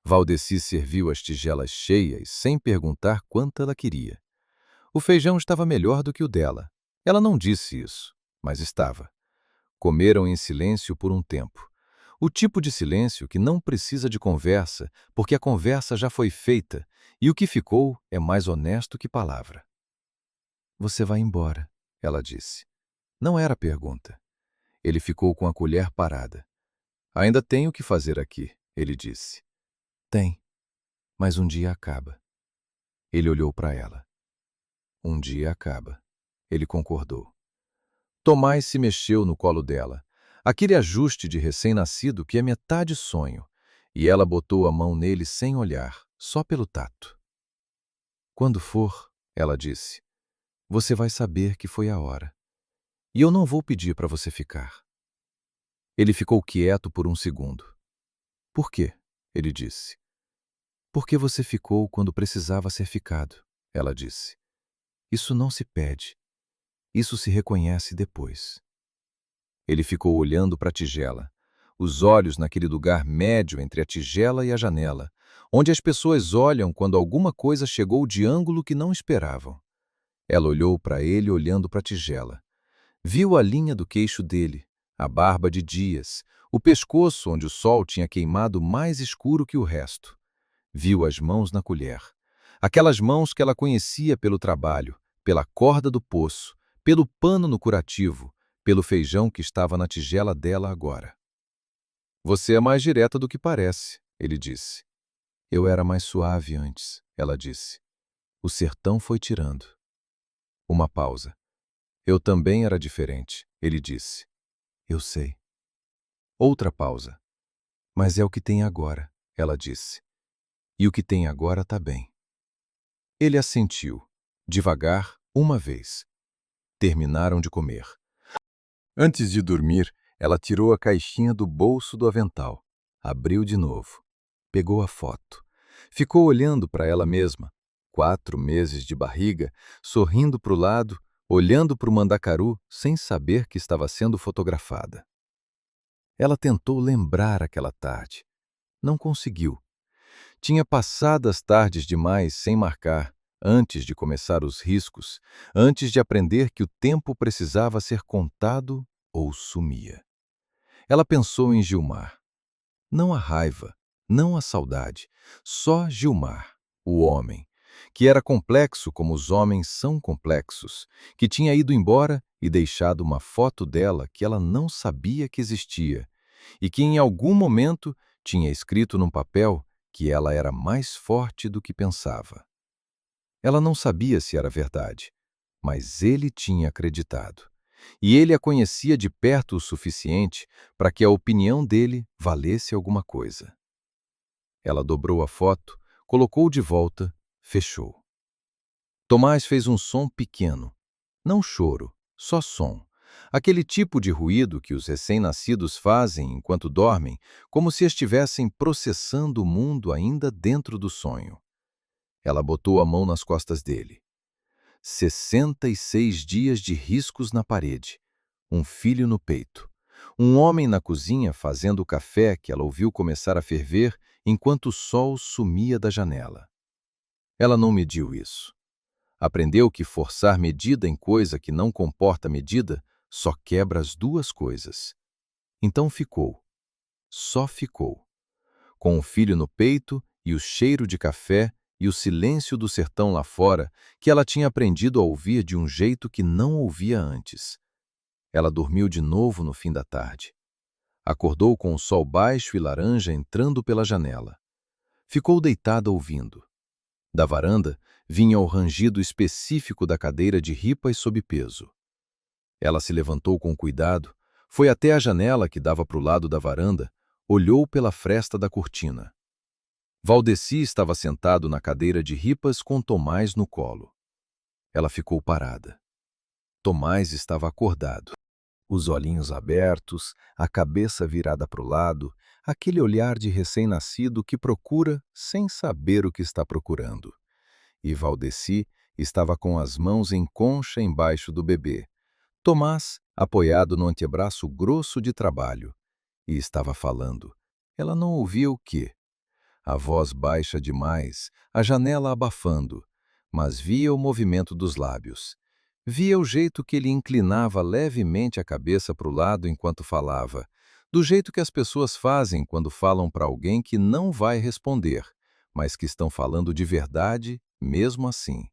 Valdeci serviu as tigelas cheias sem perguntar quanto ela queria. O feijão estava melhor do que o dela. Ela não disse isso, mas estava. Comeram em silêncio por um tempo. O tipo de silêncio que não precisa de conversa, porque a conversa já foi feita, e o que ficou é mais honesto que palavra. Você vai embora, ela disse. Não era pergunta. Ele ficou com a colher parada. Ainda tenho o que fazer aqui, ele disse. Tem, mas um dia acaba. Ele olhou para ela. Um dia acaba. Ele concordou. Tomás se mexeu no colo dela. Aquele ajuste de recém-nascido que é metade sonho, e ela botou a mão nele sem olhar, só pelo tato. Quando for, ela disse, você vai saber que foi a hora. E eu não vou pedir para você ficar. Ele ficou quieto por um segundo. Por quê? Ele disse. Porque você ficou quando precisava ser ficado, ela disse. Isso não se pede. Isso se reconhece depois. Ele ficou olhando para a tigela, os olhos naquele lugar médio entre a tigela e a janela, onde as pessoas olham quando alguma coisa chegou de ângulo que não esperavam. Ela olhou para ele olhando para a tigela. Viu a linha do queixo dele, a barba de dias, o pescoço onde o sol tinha queimado mais escuro que o resto. Viu as mãos na colher. Aquelas mãos que ela conhecia pelo trabalho, pela corda do poço, pelo pano no curativo, pelo feijão que estava na tigela dela agora. Você é mais direta do que parece, ele disse. Eu era mais suave antes, ela disse. O sertão foi tirando. Uma pausa. Eu também era diferente, ele disse. Eu sei. Outra pausa. Mas é o que tem agora, ela disse. E o que tem agora tá bem. Ele assentiu, devagar, uma vez. Terminaram de comer. Antes de dormir, ela tirou a caixinha do bolso do avental. Abriu de novo. Pegou a foto. Ficou olhando para ela mesma. 4 meses de barriga, sorrindo para o lado, olhando para o mandacaru, sem saber que estava sendo fotografada. Ela tentou lembrar aquela tarde. Não conseguiu. Tinha passado as tardes demais sem marcar, antes de começar os riscos, antes de aprender que o tempo precisava ser contado ou sumia. Ela pensou em Gilmar. Não a raiva, não a saudade, só Gilmar, o homem, que era complexo como os homens são complexos, que tinha ido embora e deixado uma foto dela que ela não sabia que existia, e que em algum momento tinha escrito num papel que ela era mais forte do que pensava. Ela não sabia se era verdade, mas ele tinha acreditado. E ele a conhecia de perto o suficiente para que a opinião dele valesse alguma coisa. Ela dobrou a foto, colocou de volta, fechou. Tomás fez um som pequeno. Não choro, só som. Aquele tipo de ruído que os recém-nascidos fazem enquanto dormem, como se estivessem processando o mundo ainda dentro do sonho. Ela botou a mão nas costas dele. 66 dias de riscos na parede. Um filho no peito. Um homem na cozinha fazendo o café que ela ouviu começar a ferver enquanto o sol sumia da janela. Ela não mediu isso. Aprendeu que forçar medida em coisa que não comporta medida só quebra as duas coisas. Então ficou. Só ficou. Com o filho no peito e o cheiro de café e o silêncio do sertão lá fora que ela tinha aprendido a ouvir de um jeito que não ouvia antes. Ela dormiu de novo no fim da tarde. Acordou com o sol baixo e laranja entrando pela janela. Ficou deitada ouvindo. Da varanda vinha o rangido específico da cadeira de ripas sob peso. Ela se levantou com cuidado, foi até a janela que dava para o lado da varanda, olhou pela fresta da cortina. Valdeci estava sentado na cadeira de ripas com Tomás no colo. Ela ficou parada. Tomás estava acordado. Os olhinhos abertos, a cabeça virada para o lado, aquele olhar de recém-nascido que procura sem saber o que está procurando. E Valdeci estava com as mãos em concha embaixo do bebê. Tomás, apoiado no antebraço grosso de trabalho. E estava falando. Ela não ouvia o quê? A voz baixa demais, a janela abafando, mas via o movimento dos lábios. Via o jeito que ele inclinava levemente a cabeça para o lado enquanto falava, do jeito que as pessoas fazem quando falam para alguém que não vai responder, mas que estão falando de verdade, mesmo assim.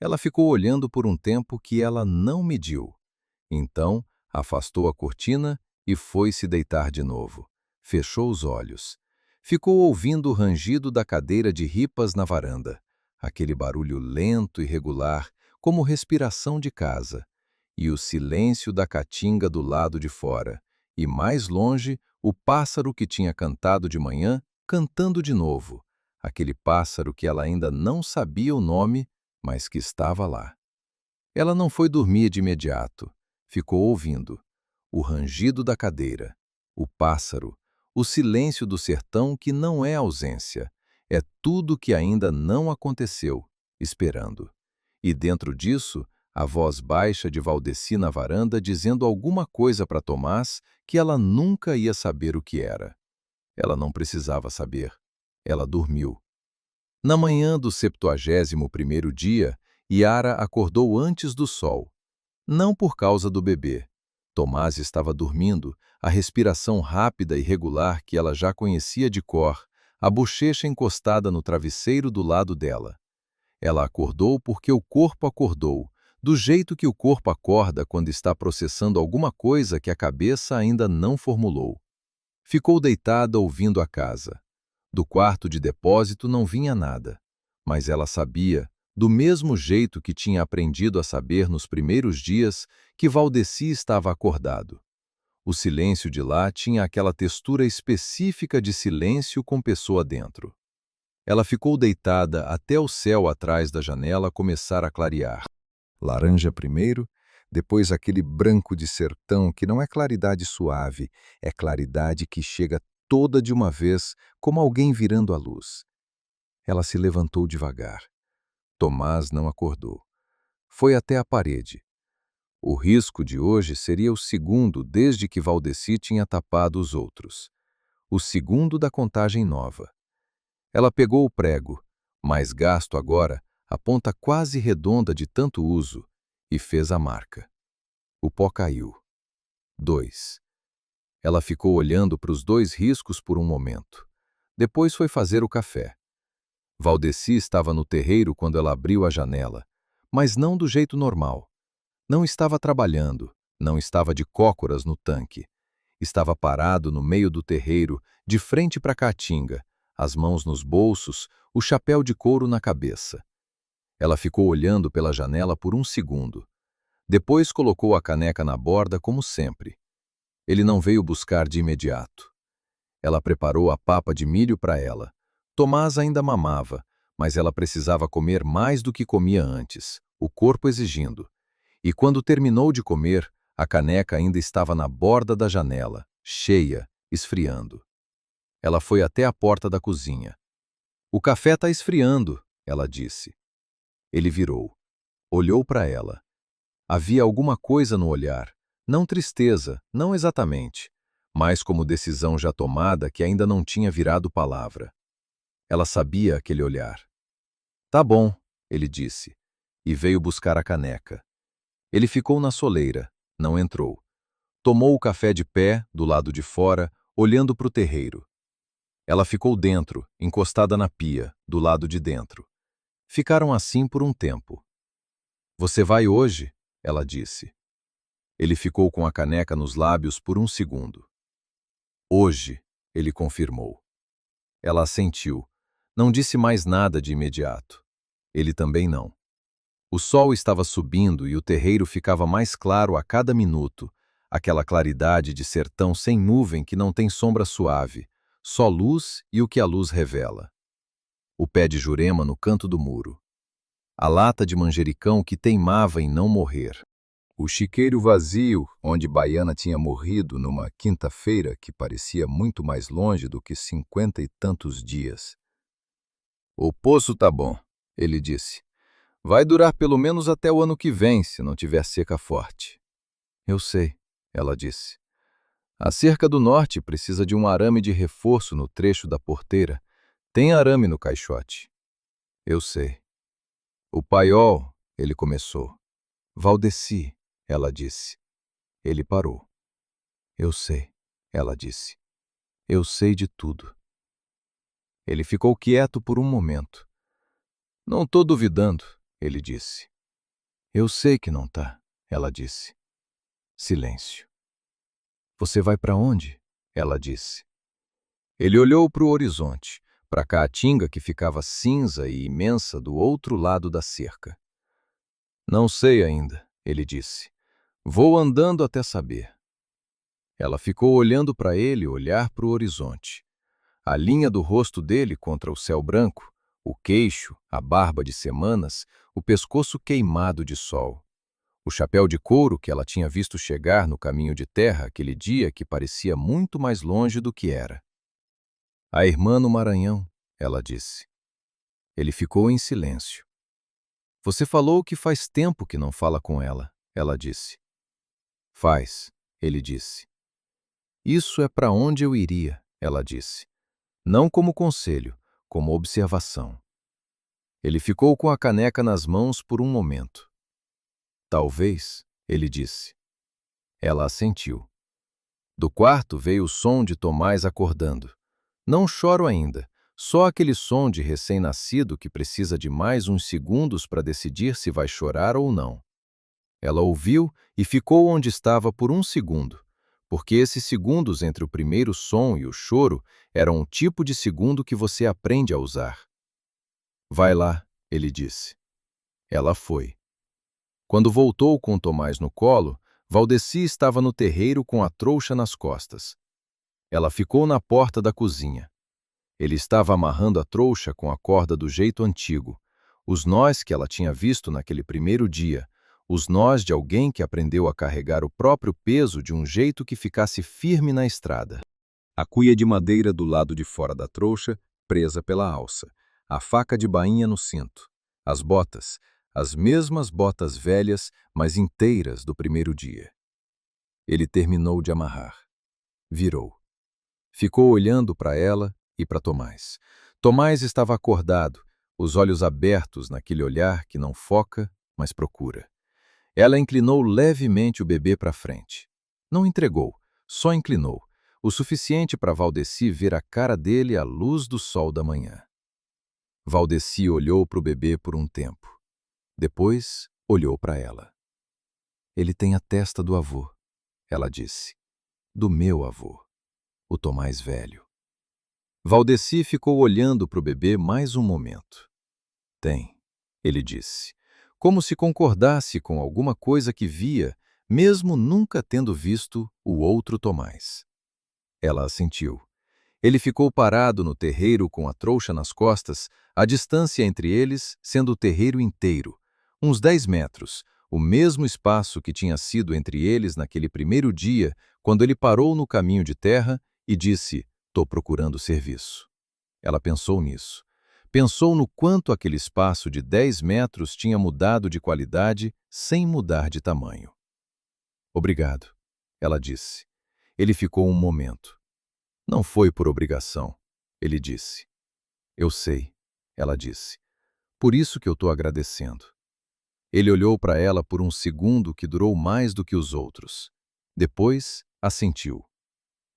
Ela ficou olhando por um tempo que ela não mediu. Então, afastou a cortina e foi se deitar de novo. Fechou os olhos. Ficou ouvindo o rangido da cadeira de ripas na varanda, aquele barulho lento e regular, como respiração de casa, e o silêncio da caatinga do lado de fora, e mais longe, o pássaro que tinha cantado de manhã, cantando de novo, aquele pássaro que ela ainda não sabia o nome, mas que estava lá. Ela não foi dormir de imediato, ficou ouvindo o rangido da cadeira, o pássaro, o silêncio do sertão que não é ausência, é tudo que ainda não aconteceu, esperando. E dentro disso, a voz baixa de Valdeci na varanda dizendo alguma coisa para Tomás que ela nunca ia saber o que era. Ela não precisava saber. Ela dormiu. Na manhã do 71º dia, Yara acordou antes do sol. Não por causa do bebê. Tomás estava dormindo, a respiração rápida e regular que ela já conhecia de cor, a bochecha encostada no travesseiro do lado dela. Ela acordou porque o corpo acordou, do jeito que o corpo acorda quando está processando alguma coisa que a cabeça ainda não formulou. Ficou deitada ouvindo a casa. Do quarto de depósito não vinha nada, mas ela sabia, do mesmo jeito que tinha aprendido a saber nos primeiros dias, que Valdeci estava acordado. O silêncio de lá tinha aquela textura específica de silêncio com pessoa dentro. Ela ficou deitada até o céu atrás da janela começar a clarear. Laranja primeiro, depois aquele branco de sertão que não é claridade suave, é claridade que chega toda de uma vez, como alguém virando a luz. Ela se levantou devagar. Tomás não acordou. Foi até a parede. O risco de hoje seria o segundo desde que Valdeci tinha tapado os outros. O segundo da contagem nova. Ela pegou o prego, mais gasto agora, a ponta quase redonda de tanto uso, e fez a marca. O pó caiu. 2. Ela ficou olhando para os 2 riscos por um momento. Depois foi fazer o café. Valdeci estava no terreiro quando ela abriu a janela, mas não do jeito normal. Não estava trabalhando, não estava de cócoras no tanque. Estava parado no meio do terreiro, de frente para a caatinga, as mãos nos bolsos, o chapéu de couro na cabeça. Ela ficou olhando pela janela por um segundo. Depois colocou a caneca na borda como sempre. Ele não veio buscar de imediato. Ela preparou a papa de milho para ela. Tomás ainda mamava, mas ela precisava comer mais do que comia antes, o corpo exigindo. E quando terminou de comer, a caneca ainda estava na borda da janela, cheia, esfriando. Ela foi até a porta da cozinha. "O café está esfriando", ela disse. Ele virou. Olhou para ela. Havia alguma coisa no olhar. Não tristeza, não exatamente, mas como decisão já tomada que ainda não tinha virado palavra. Ela sabia aquele olhar. "Tá bom", ele disse, e veio buscar a caneca. Ele ficou na soleira, não entrou. Tomou o café de pé, do lado de fora, olhando para o terreiro. Ela ficou dentro, encostada na pia, do lado de dentro. Ficaram assim por um tempo. "Você vai hoje?", ela disse. Ele ficou com a caneca nos lábios por um segundo. "Hoje", ele confirmou. Ela assentiu. Não disse mais nada de imediato. Ele também não. O sol estava subindo e o terreiro ficava mais claro a cada minuto, aquela claridade de sertão sem nuvem que não tem sombra suave, só luz e o que a luz revela. O pé de jurema no canto do muro. A lata de manjericão que teimava em não morrer. O chiqueiro vazio, onde Baiana tinha morrido numa quinta-feira que parecia muito mais longe do que 50 e tantos dias. "O poço tá bom", ele disse. "Vai durar pelo menos até o ano que vem, se não tiver seca forte." "Eu sei", ela disse. "A cerca do norte precisa de um arame de reforço no trecho da porteira. Tem arame no caixote." "Eu sei." "O paiol", ele começou. "Valdeci", ela disse. Ele parou. "Eu sei", ela disse. "Eu sei de tudo." Ele ficou quieto por um momento. "Não estou duvidando", ele disse. "Eu sei que não tá", ela disse. Silêncio. "Você vai para onde?", ela disse. Ele olhou para o horizonte, para a caatinga que ficava cinza e imensa do outro lado da cerca. "Não sei ainda", ele disse. "Vou andando até saber." Ela ficou olhando para ele, olhar para o horizonte. A linha do rosto dele contra o céu branco, o queixo, a barba de semanas, o pescoço queimado de sol. O chapéu de couro que ela tinha visto chegar no caminho de terra aquele dia que parecia muito mais longe do que era. "A irmã no Maranhão", ela disse. Ele ficou em silêncio. "Você falou que faz tempo que não fala com ela disse. "Faz", ele disse. "Isso é para onde eu iria", ela disse. Não como conselho, como observação. Ele ficou com a caneca nas mãos por um momento. "Talvez", ele disse. Ela assentiu. Do quarto veio o som de Tomás acordando. Não choro ainda, só aquele som de recém-nascido que precisa de mais uns segundos para decidir se vai chorar ou não. Ela ouviu e ficou onde estava por um segundo, porque esses segundos entre o primeiro som e o choro eram um tipo de segundo que você aprende a usar. Vai lá, ele disse. Ela foi. Quando voltou com Tomás no colo, Valdeci estava no terreiro com a trouxa nas costas. Ela ficou na porta da cozinha. Ele estava amarrando a trouxa com a corda do jeito antigo, os nós que ela tinha visto naquele primeiro dia, os nós de alguém que aprendeu a carregar o próprio peso de um jeito que ficasse firme na estrada. A cuia de madeira do lado de fora da trouxa, presa pela alça, a faca de bainha no cinto, as botas, as mesmas botas velhas, mas inteiras do primeiro dia. Ele terminou de amarrar. Virou. Ficou olhando para ela e para Tomás. Tomás estava acordado, os olhos abertos naquele olhar que não foca, mas procura. Ela inclinou levemente o bebê para frente. Não entregou, só inclinou, o suficiente para Valdeci ver a cara dele à luz do sol da manhã. Valdeci olhou para o bebê por um tempo. Depois, olhou para ela. Ele tem a testa do avô, ela disse. Do meu avô, o Tomás velho. Valdeci ficou olhando para o bebê mais um momento. Tem, ele disse, como se concordasse com alguma coisa que via, mesmo nunca tendo visto o outro Tomás. Ela assentiu. Ele ficou parado no terreiro com a trouxa nas costas, a distância entre eles sendo o terreiro inteiro, uns 10 metros, o mesmo espaço que tinha sido entre eles naquele primeiro dia, quando ele parou no caminho de terra e disse, "Tô procurando serviço." Ela pensou nisso. Pensou no quanto aquele espaço de 10 metros tinha mudado de qualidade sem mudar de tamanho. Obrigado, ela disse. Ele ficou um momento. Não foi por obrigação, ele disse. Eu sei, ela disse. Por isso que eu estou agradecendo. Ele olhou para ela por um segundo que durou mais do que os outros. Depois, assentiu.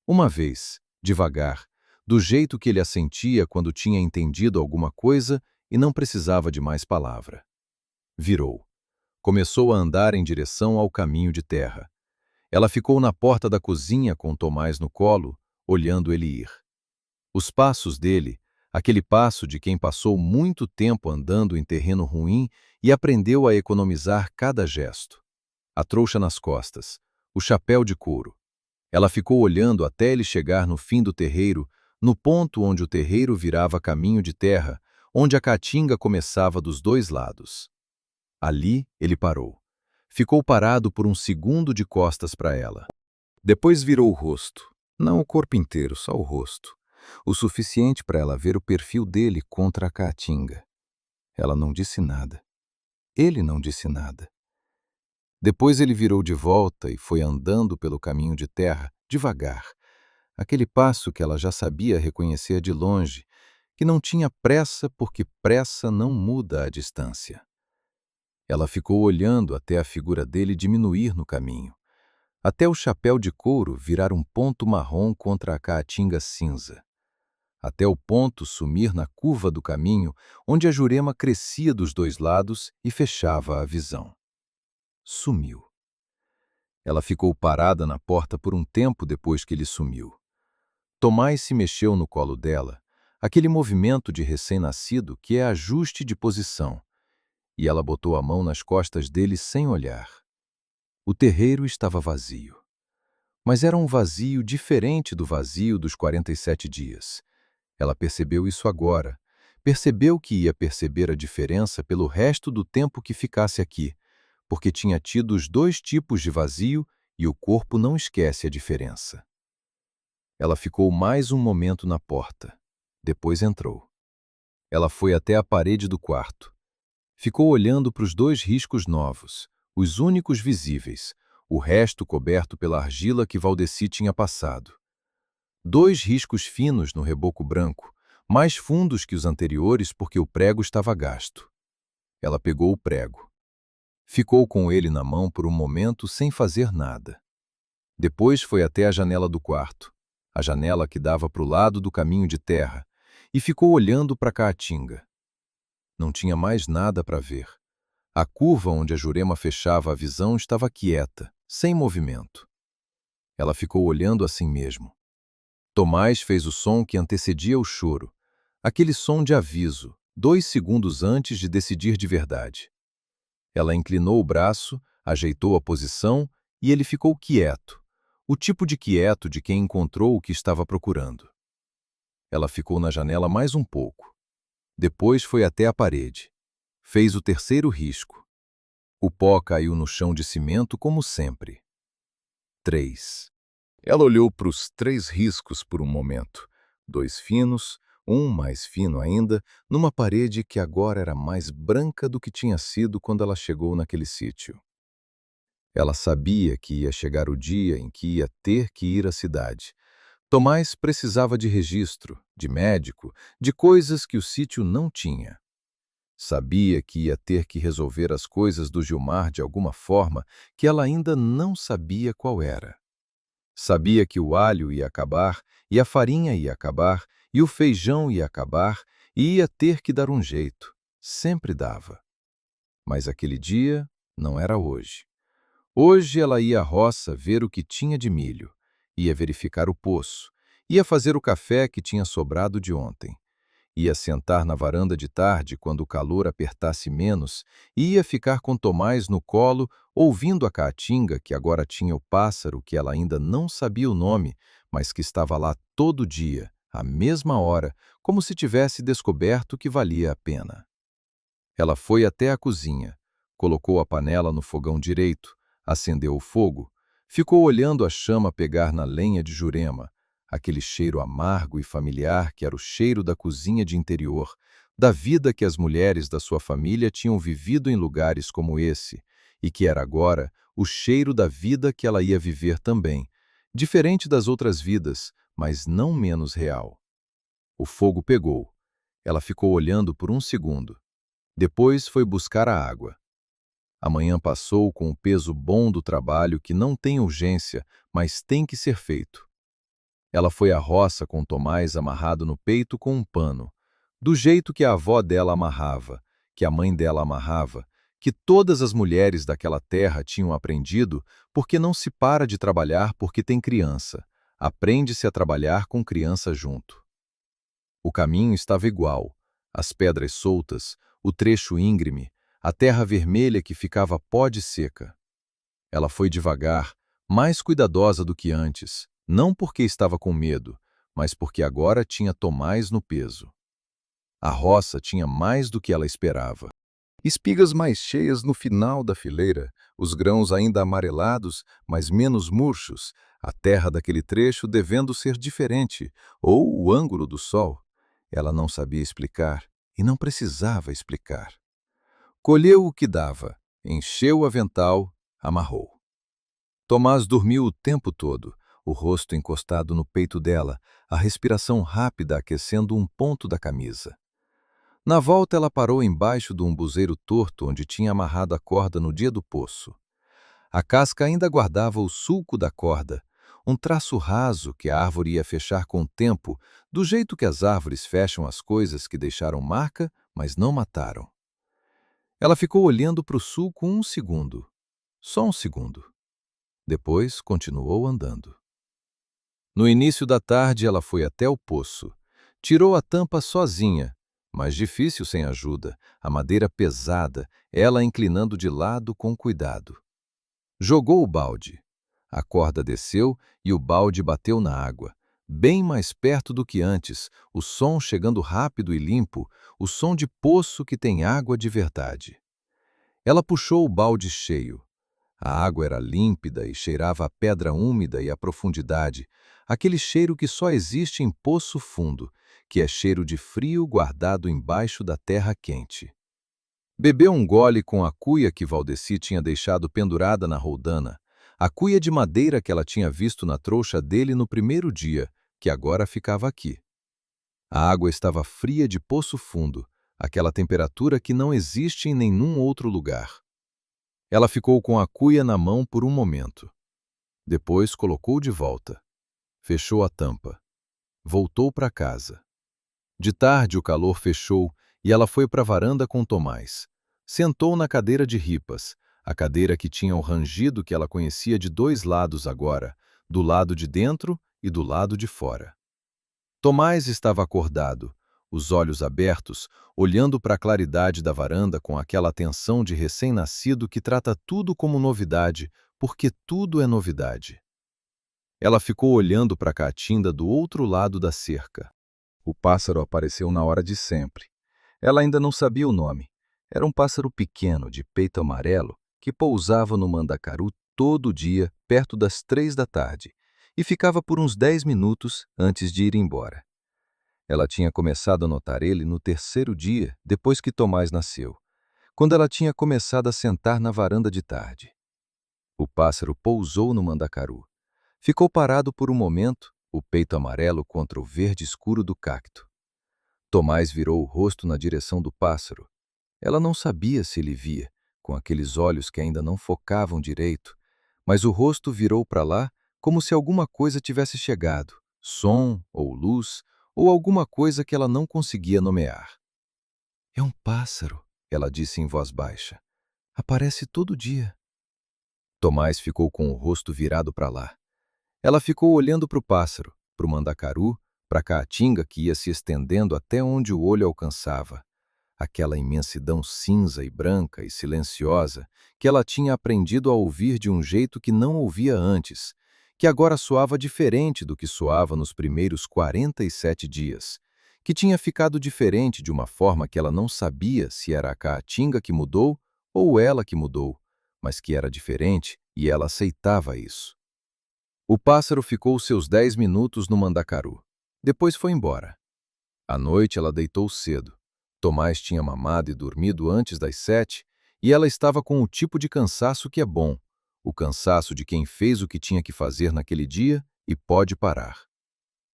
Uma vez, devagar, do jeito que ele assentia quando tinha entendido alguma coisa e não precisava de mais palavra. Virou. Começou a andar em direção ao caminho de terra. Ela ficou na porta da cozinha com Tomás no colo, olhando ele ir. Os passos dele, aquele passo de quem passou muito tempo andando em terreno ruim e aprendeu a economizar cada gesto. A trouxa nas costas, o chapéu de couro. Ela ficou olhando até ele chegar no fim do terreiro, no ponto onde o terreiro virava caminho de terra, onde a caatinga começava dos dois lados. Ali ele parou. Ficou parado por um segundo de costas para ela. Depois virou o rosto. Não o corpo inteiro, só o rosto. O suficiente para ela ver o perfil dele contra a caatinga. Ela não disse nada. Ele não disse nada. Depois ele virou de volta e foi andando pelo caminho de terra, devagar. Aquele passo que ela já sabia reconhecer de longe, que não tinha pressa porque pressa não muda a distância. Ela ficou olhando até a figura dele diminuir no caminho, até o chapéu de couro virar um ponto marrom contra a caatinga cinza, até o ponto sumir na curva do caminho, onde a jurema crescia dos dois lados e fechava a visão. Sumiu. Ela ficou parada na porta por um tempo depois que ele sumiu. Tomás se mexeu no colo dela, aquele movimento de recém-nascido que é ajuste de posição, e ela botou a mão nas costas dele sem olhar. O terreiro estava vazio. Mas era um vazio diferente do vazio dos 47 dias. Ela percebeu isso agora. Percebeu que ia perceber a diferença pelo resto do tempo que ficasse aqui, porque tinha tido os dois tipos de vazio e o corpo não esquece a diferença. Ela ficou mais um momento na porta. Depois entrou. Ela foi até a parede do quarto. Ficou olhando para os dois riscos novos, os únicos visíveis, o resto coberto pela argila que Valdeci tinha passado. 2 riscos finos no reboco branco, mais fundos que os anteriores porque o prego estava gasto. Ela pegou o prego. Ficou com ele na mão por um momento sem fazer nada. Depois foi até a janela do quarto, a janela que dava para o lado do caminho de terra, e ficou olhando para a caatinga. Não tinha mais nada para ver. A curva onde a Jurema fechava a visão estava quieta, sem movimento. Ela ficou olhando assim mesmo. Tomás fez o som que antecedia o choro, aquele som de aviso, 2 segundos antes de decidir de verdade. Ela inclinou o braço, ajeitou a posição e ele ficou quieto, o tipo de quieto de quem encontrou o que estava procurando. Ela ficou na janela mais um pouco. Depois foi até a parede. Fez o terceiro risco. O pó caiu no chão de cimento como sempre. 3. Ela olhou para os 3 riscos por um momento, 2 finos, um mais fino ainda, numa parede que agora era mais branca do que tinha sido quando ela chegou naquele sítio. Ela sabia que ia chegar o dia em que ia ter que ir à cidade. Tomás precisava de registro, de médico, de coisas que o sítio não tinha. Sabia que ia ter que resolver as coisas do Gilmar de alguma forma que ela ainda não sabia qual era. Sabia que o alho ia acabar, e a farinha ia acabar, e o feijão ia acabar, e ia ter que dar um jeito. Sempre dava. Mas aquele dia não era hoje. Hoje ela ia à roça ver o que tinha de milho, ia verificar o poço, ia fazer o café que tinha sobrado de ontem. Ia sentar na varanda de tarde quando o calor apertasse menos e ia ficar com Tomás no colo, ouvindo a caatinga que agora tinha o pássaro que ela ainda não sabia o nome, mas que estava lá todo dia, à mesma hora, como se tivesse descoberto que valia a pena. Ela foi até a cozinha, colocou a panela no fogão direito, acendeu o fogo, ficou olhando a chama pegar na lenha de Jurema, aquele cheiro amargo e familiar que era o cheiro da cozinha de interior, da vida que as mulheres da sua família tinham vivido em lugares como esse, e que era agora o cheiro da vida que ela ia viver também, diferente das outras vidas, mas não menos real. O fogo pegou. Ela ficou olhando por um segundo. Depois foi buscar a água. A manhã passou com o peso bom do trabalho que não tem urgência, mas tem que ser feito. Ela foi à roça com Tomás amarrado no peito com um pano, do jeito que a avó dela amarrava, que a mãe dela amarrava, que todas as mulheres daquela terra tinham aprendido, porque não se para de trabalhar porque tem criança, aprende-se a trabalhar com criança junto. O caminho estava igual, as pedras soltas, o trecho íngreme, a terra vermelha que ficava pó de seca. Ela foi devagar, mais cuidadosa do que antes, não porque estava com medo, mas porque agora tinha Tomás no peso. A roça tinha mais do que ela esperava. Espigas mais cheias no final da fileira, os grãos ainda amarelados, mas menos murchos, a terra daquele trecho devendo ser diferente, ou o ângulo do sol. Ela não sabia explicar e não precisava explicar. Colheu o que dava, encheu o avental, amarrou. Tomás dormiu o tempo todo, o rosto encostado no peito dela, a respiração rápida aquecendo um ponto da camisa. Na volta ela parou embaixo do umbuzeiro torto onde tinha amarrado a corda no dia do poço. A casca ainda guardava o sulco da corda, um traço raso que a árvore ia fechar com o tempo, do jeito que as árvores fecham as coisas que deixaram marca, mas não mataram. Ela ficou olhando para o sulco um segundo, só um segundo. Depois continuou andando. No início da tarde ela foi até o poço. Tirou a tampa sozinha, mas difícil sem ajuda, a madeira pesada, ela inclinando de lado com cuidado. Jogou o balde. A corda desceu e o balde bateu na água, bem mais perto do que antes, o som chegando rápido e limpo, o som de poço que tem água de verdade. Ela puxou o balde cheio. A água era límpida e cheirava a pedra úmida e a profundidade, aquele cheiro que só existe em poço fundo, que é cheiro de frio guardado embaixo da terra quente. Bebeu um gole com a cuia que Valdeci tinha deixado pendurada na roldana, a cuia de madeira que ela tinha visto na trouxa dele no primeiro dia, que agora ficava aqui. A água estava fria de poço fundo, aquela temperatura que não existe em nenhum outro lugar. Ela ficou com a cuia na mão por um momento. Depois colocou de volta. Fechou a tampa. Voltou para casa. De tarde o calor fechou e ela foi para a varanda com Tomás. Sentou na cadeira de ripas, a cadeira que tinha o rangido que ela conhecia de dois lados agora, do lado de dentro e do lado de fora. Tomás estava acordado, os olhos abertos, olhando para a claridade da varanda com aquela atenção de recém-nascido que trata tudo como novidade, porque tudo é novidade. Ela ficou olhando para a caatinga do outro lado da cerca. O pássaro apareceu na hora de sempre. Ela ainda não sabia o nome. Era um pássaro pequeno, de peito amarelo, que pousava no Mandacaru todo dia, perto das 3 da tarde, e ficava por uns 10 minutos antes de ir embora. Ela tinha começado a notar ele no terceiro dia, depois que Tomás nasceu, quando ela tinha começado a sentar na varanda de tarde. O pássaro pousou no Mandacaru. Ficou parado por um momento, o peito amarelo contra o verde escuro do cacto. Tomás virou o rosto na direção do pássaro. Ela não sabia se ele via, com aqueles olhos que ainda não focavam direito, mas o rosto virou para lá como se alguma coisa tivesse chegado, som ou luz, ou alguma coisa que ela não conseguia nomear. "É um pássaro", ela disse em voz baixa. "Aparece todo dia." Tomás ficou com o rosto virado para lá. Ela ficou olhando para o pássaro, para o Mandacaru, para a caatinga que ia se estendendo até onde o olho alcançava. Aquela imensidão cinza e branca e silenciosa que ela tinha aprendido a ouvir de um jeito que não ouvia antes, que agora soava diferente do que soava nos primeiros 47 dias, que tinha ficado diferente de uma forma que ela não sabia se era a caatinga que mudou ou ela que mudou, mas que era diferente e ela aceitava isso. O pássaro ficou seus 10 minutos no Mandacaru. Depois foi embora. À noite ela deitou cedo. Tomás tinha mamado e dormido antes das 7, e ela estava com o tipo de cansaço que é bom, o cansaço de quem fez o que tinha que fazer naquele dia e pode parar.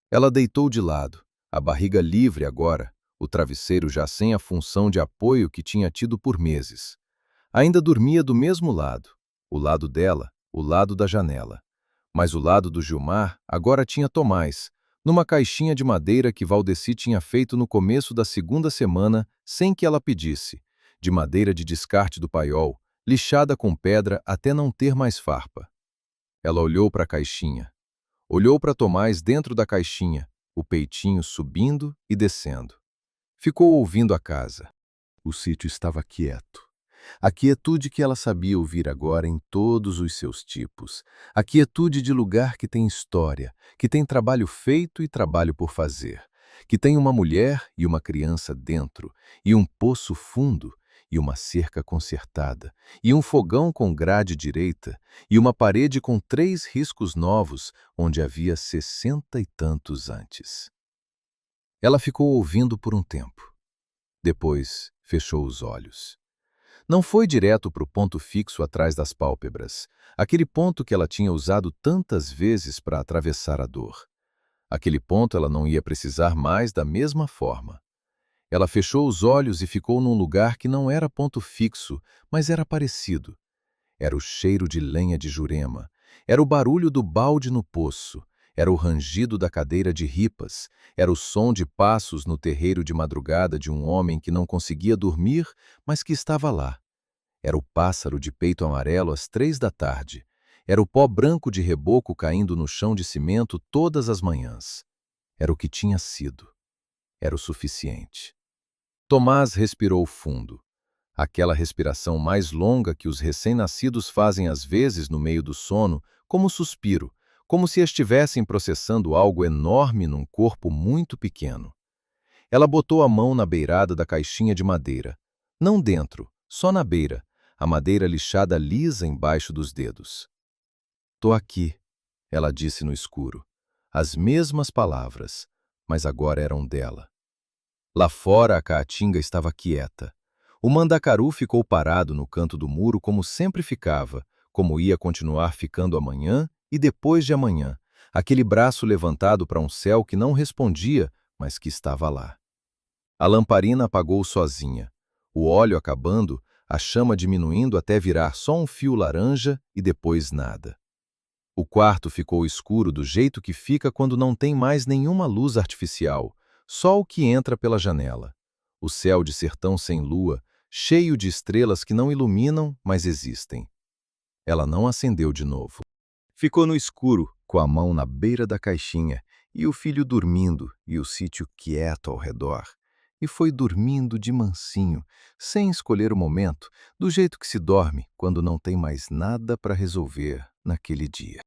Ela deitou de lado, a barriga livre agora, o travesseiro já sem a função de apoio que tinha tido por meses. Ainda dormia do mesmo lado, o lado dela, o lado da janela. Mas o lado do Gilmar agora tinha Tomás, numa caixinha de madeira que Valdeci tinha feito no começo da segunda semana, sem que ela pedisse, de madeira de descarte do paiol, lixada com pedra até não ter mais farpa. Ela olhou para a caixinha. Olhou para Tomás dentro da caixinha, o peitinho subindo e descendo. Ficou ouvindo a casa. O sítio estava quieto. A quietude que ela sabia ouvir agora em todos os seus tipos. A quietude de lugar que tem história, que tem trabalho feito e trabalho por fazer, que tem uma mulher e uma criança dentro, e um poço fundo, e uma cerca consertada, e um fogão com grade direita, e uma parede com 3 riscos novos, onde havia 60 e tantos antes. Ela ficou ouvindo por um tempo. Depois fechou os olhos. Não foi direto para o ponto fixo atrás das pálpebras, aquele ponto que ela tinha usado tantas vezes para atravessar a dor. Aquele ponto ela não ia precisar mais da mesma forma. Ela fechou os olhos e ficou num lugar que não era ponto fixo, mas era parecido. Era o cheiro de lenha de Jurema, era o barulho do balde no poço, era o rangido da cadeira de ripas, era o som de passos no terreiro de madrugada de um homem que não conseguia dormir, mas que estava lá. Era o pássaro de peito amarelo às 3 da tarde. Era o pó branco de reboco caindo no chão de cimento todas as manhãs. Era o que tinha sido. Era o suficiente. Tomás respirou fundo. Aquela respiração mais longa que os recém-nascidos fazem às vezes no meio do sono, como suspiro, como se estivessem processando algo enorme num corpo muito pequeno. Ela botou a mão na beirada da caixinha de madeira. Não dentro, só na beira, a madeira lixada lisa embaixo dos dedos. "Tô aqui", ela disse no escuro. As mesmas palavras, mas agora eram dela. Lá fora a caatinga estava quieta. O Mandacaru ficou parado no canto do muro como sempre ficava, como ia continuar ficando amanhã e depois de amanhã, aquele braço levantado para um céu que não respondia, mas que estava lá. A lamparina apagou sozinha. O óleo acabando, a chama diminuindo até virar só um fio laranja e depois nada. O quarto ficou escuro do jeito que fica quando não tem mais nenhuma luz artificial, só o que entra pela janela. O céu de sertão sem lua, cheio de estrelas que não iluminam, mas existem. Ela não acendeu de novo. Ficou no escuro, com a mão na beira da caixinha, e o filho dormindo, e o sítio quieto ao redor. E foi dormindo de mansinho, sem escolher o momento, do jeito que se dorme quando não tem mais nada para resolver naquele dia.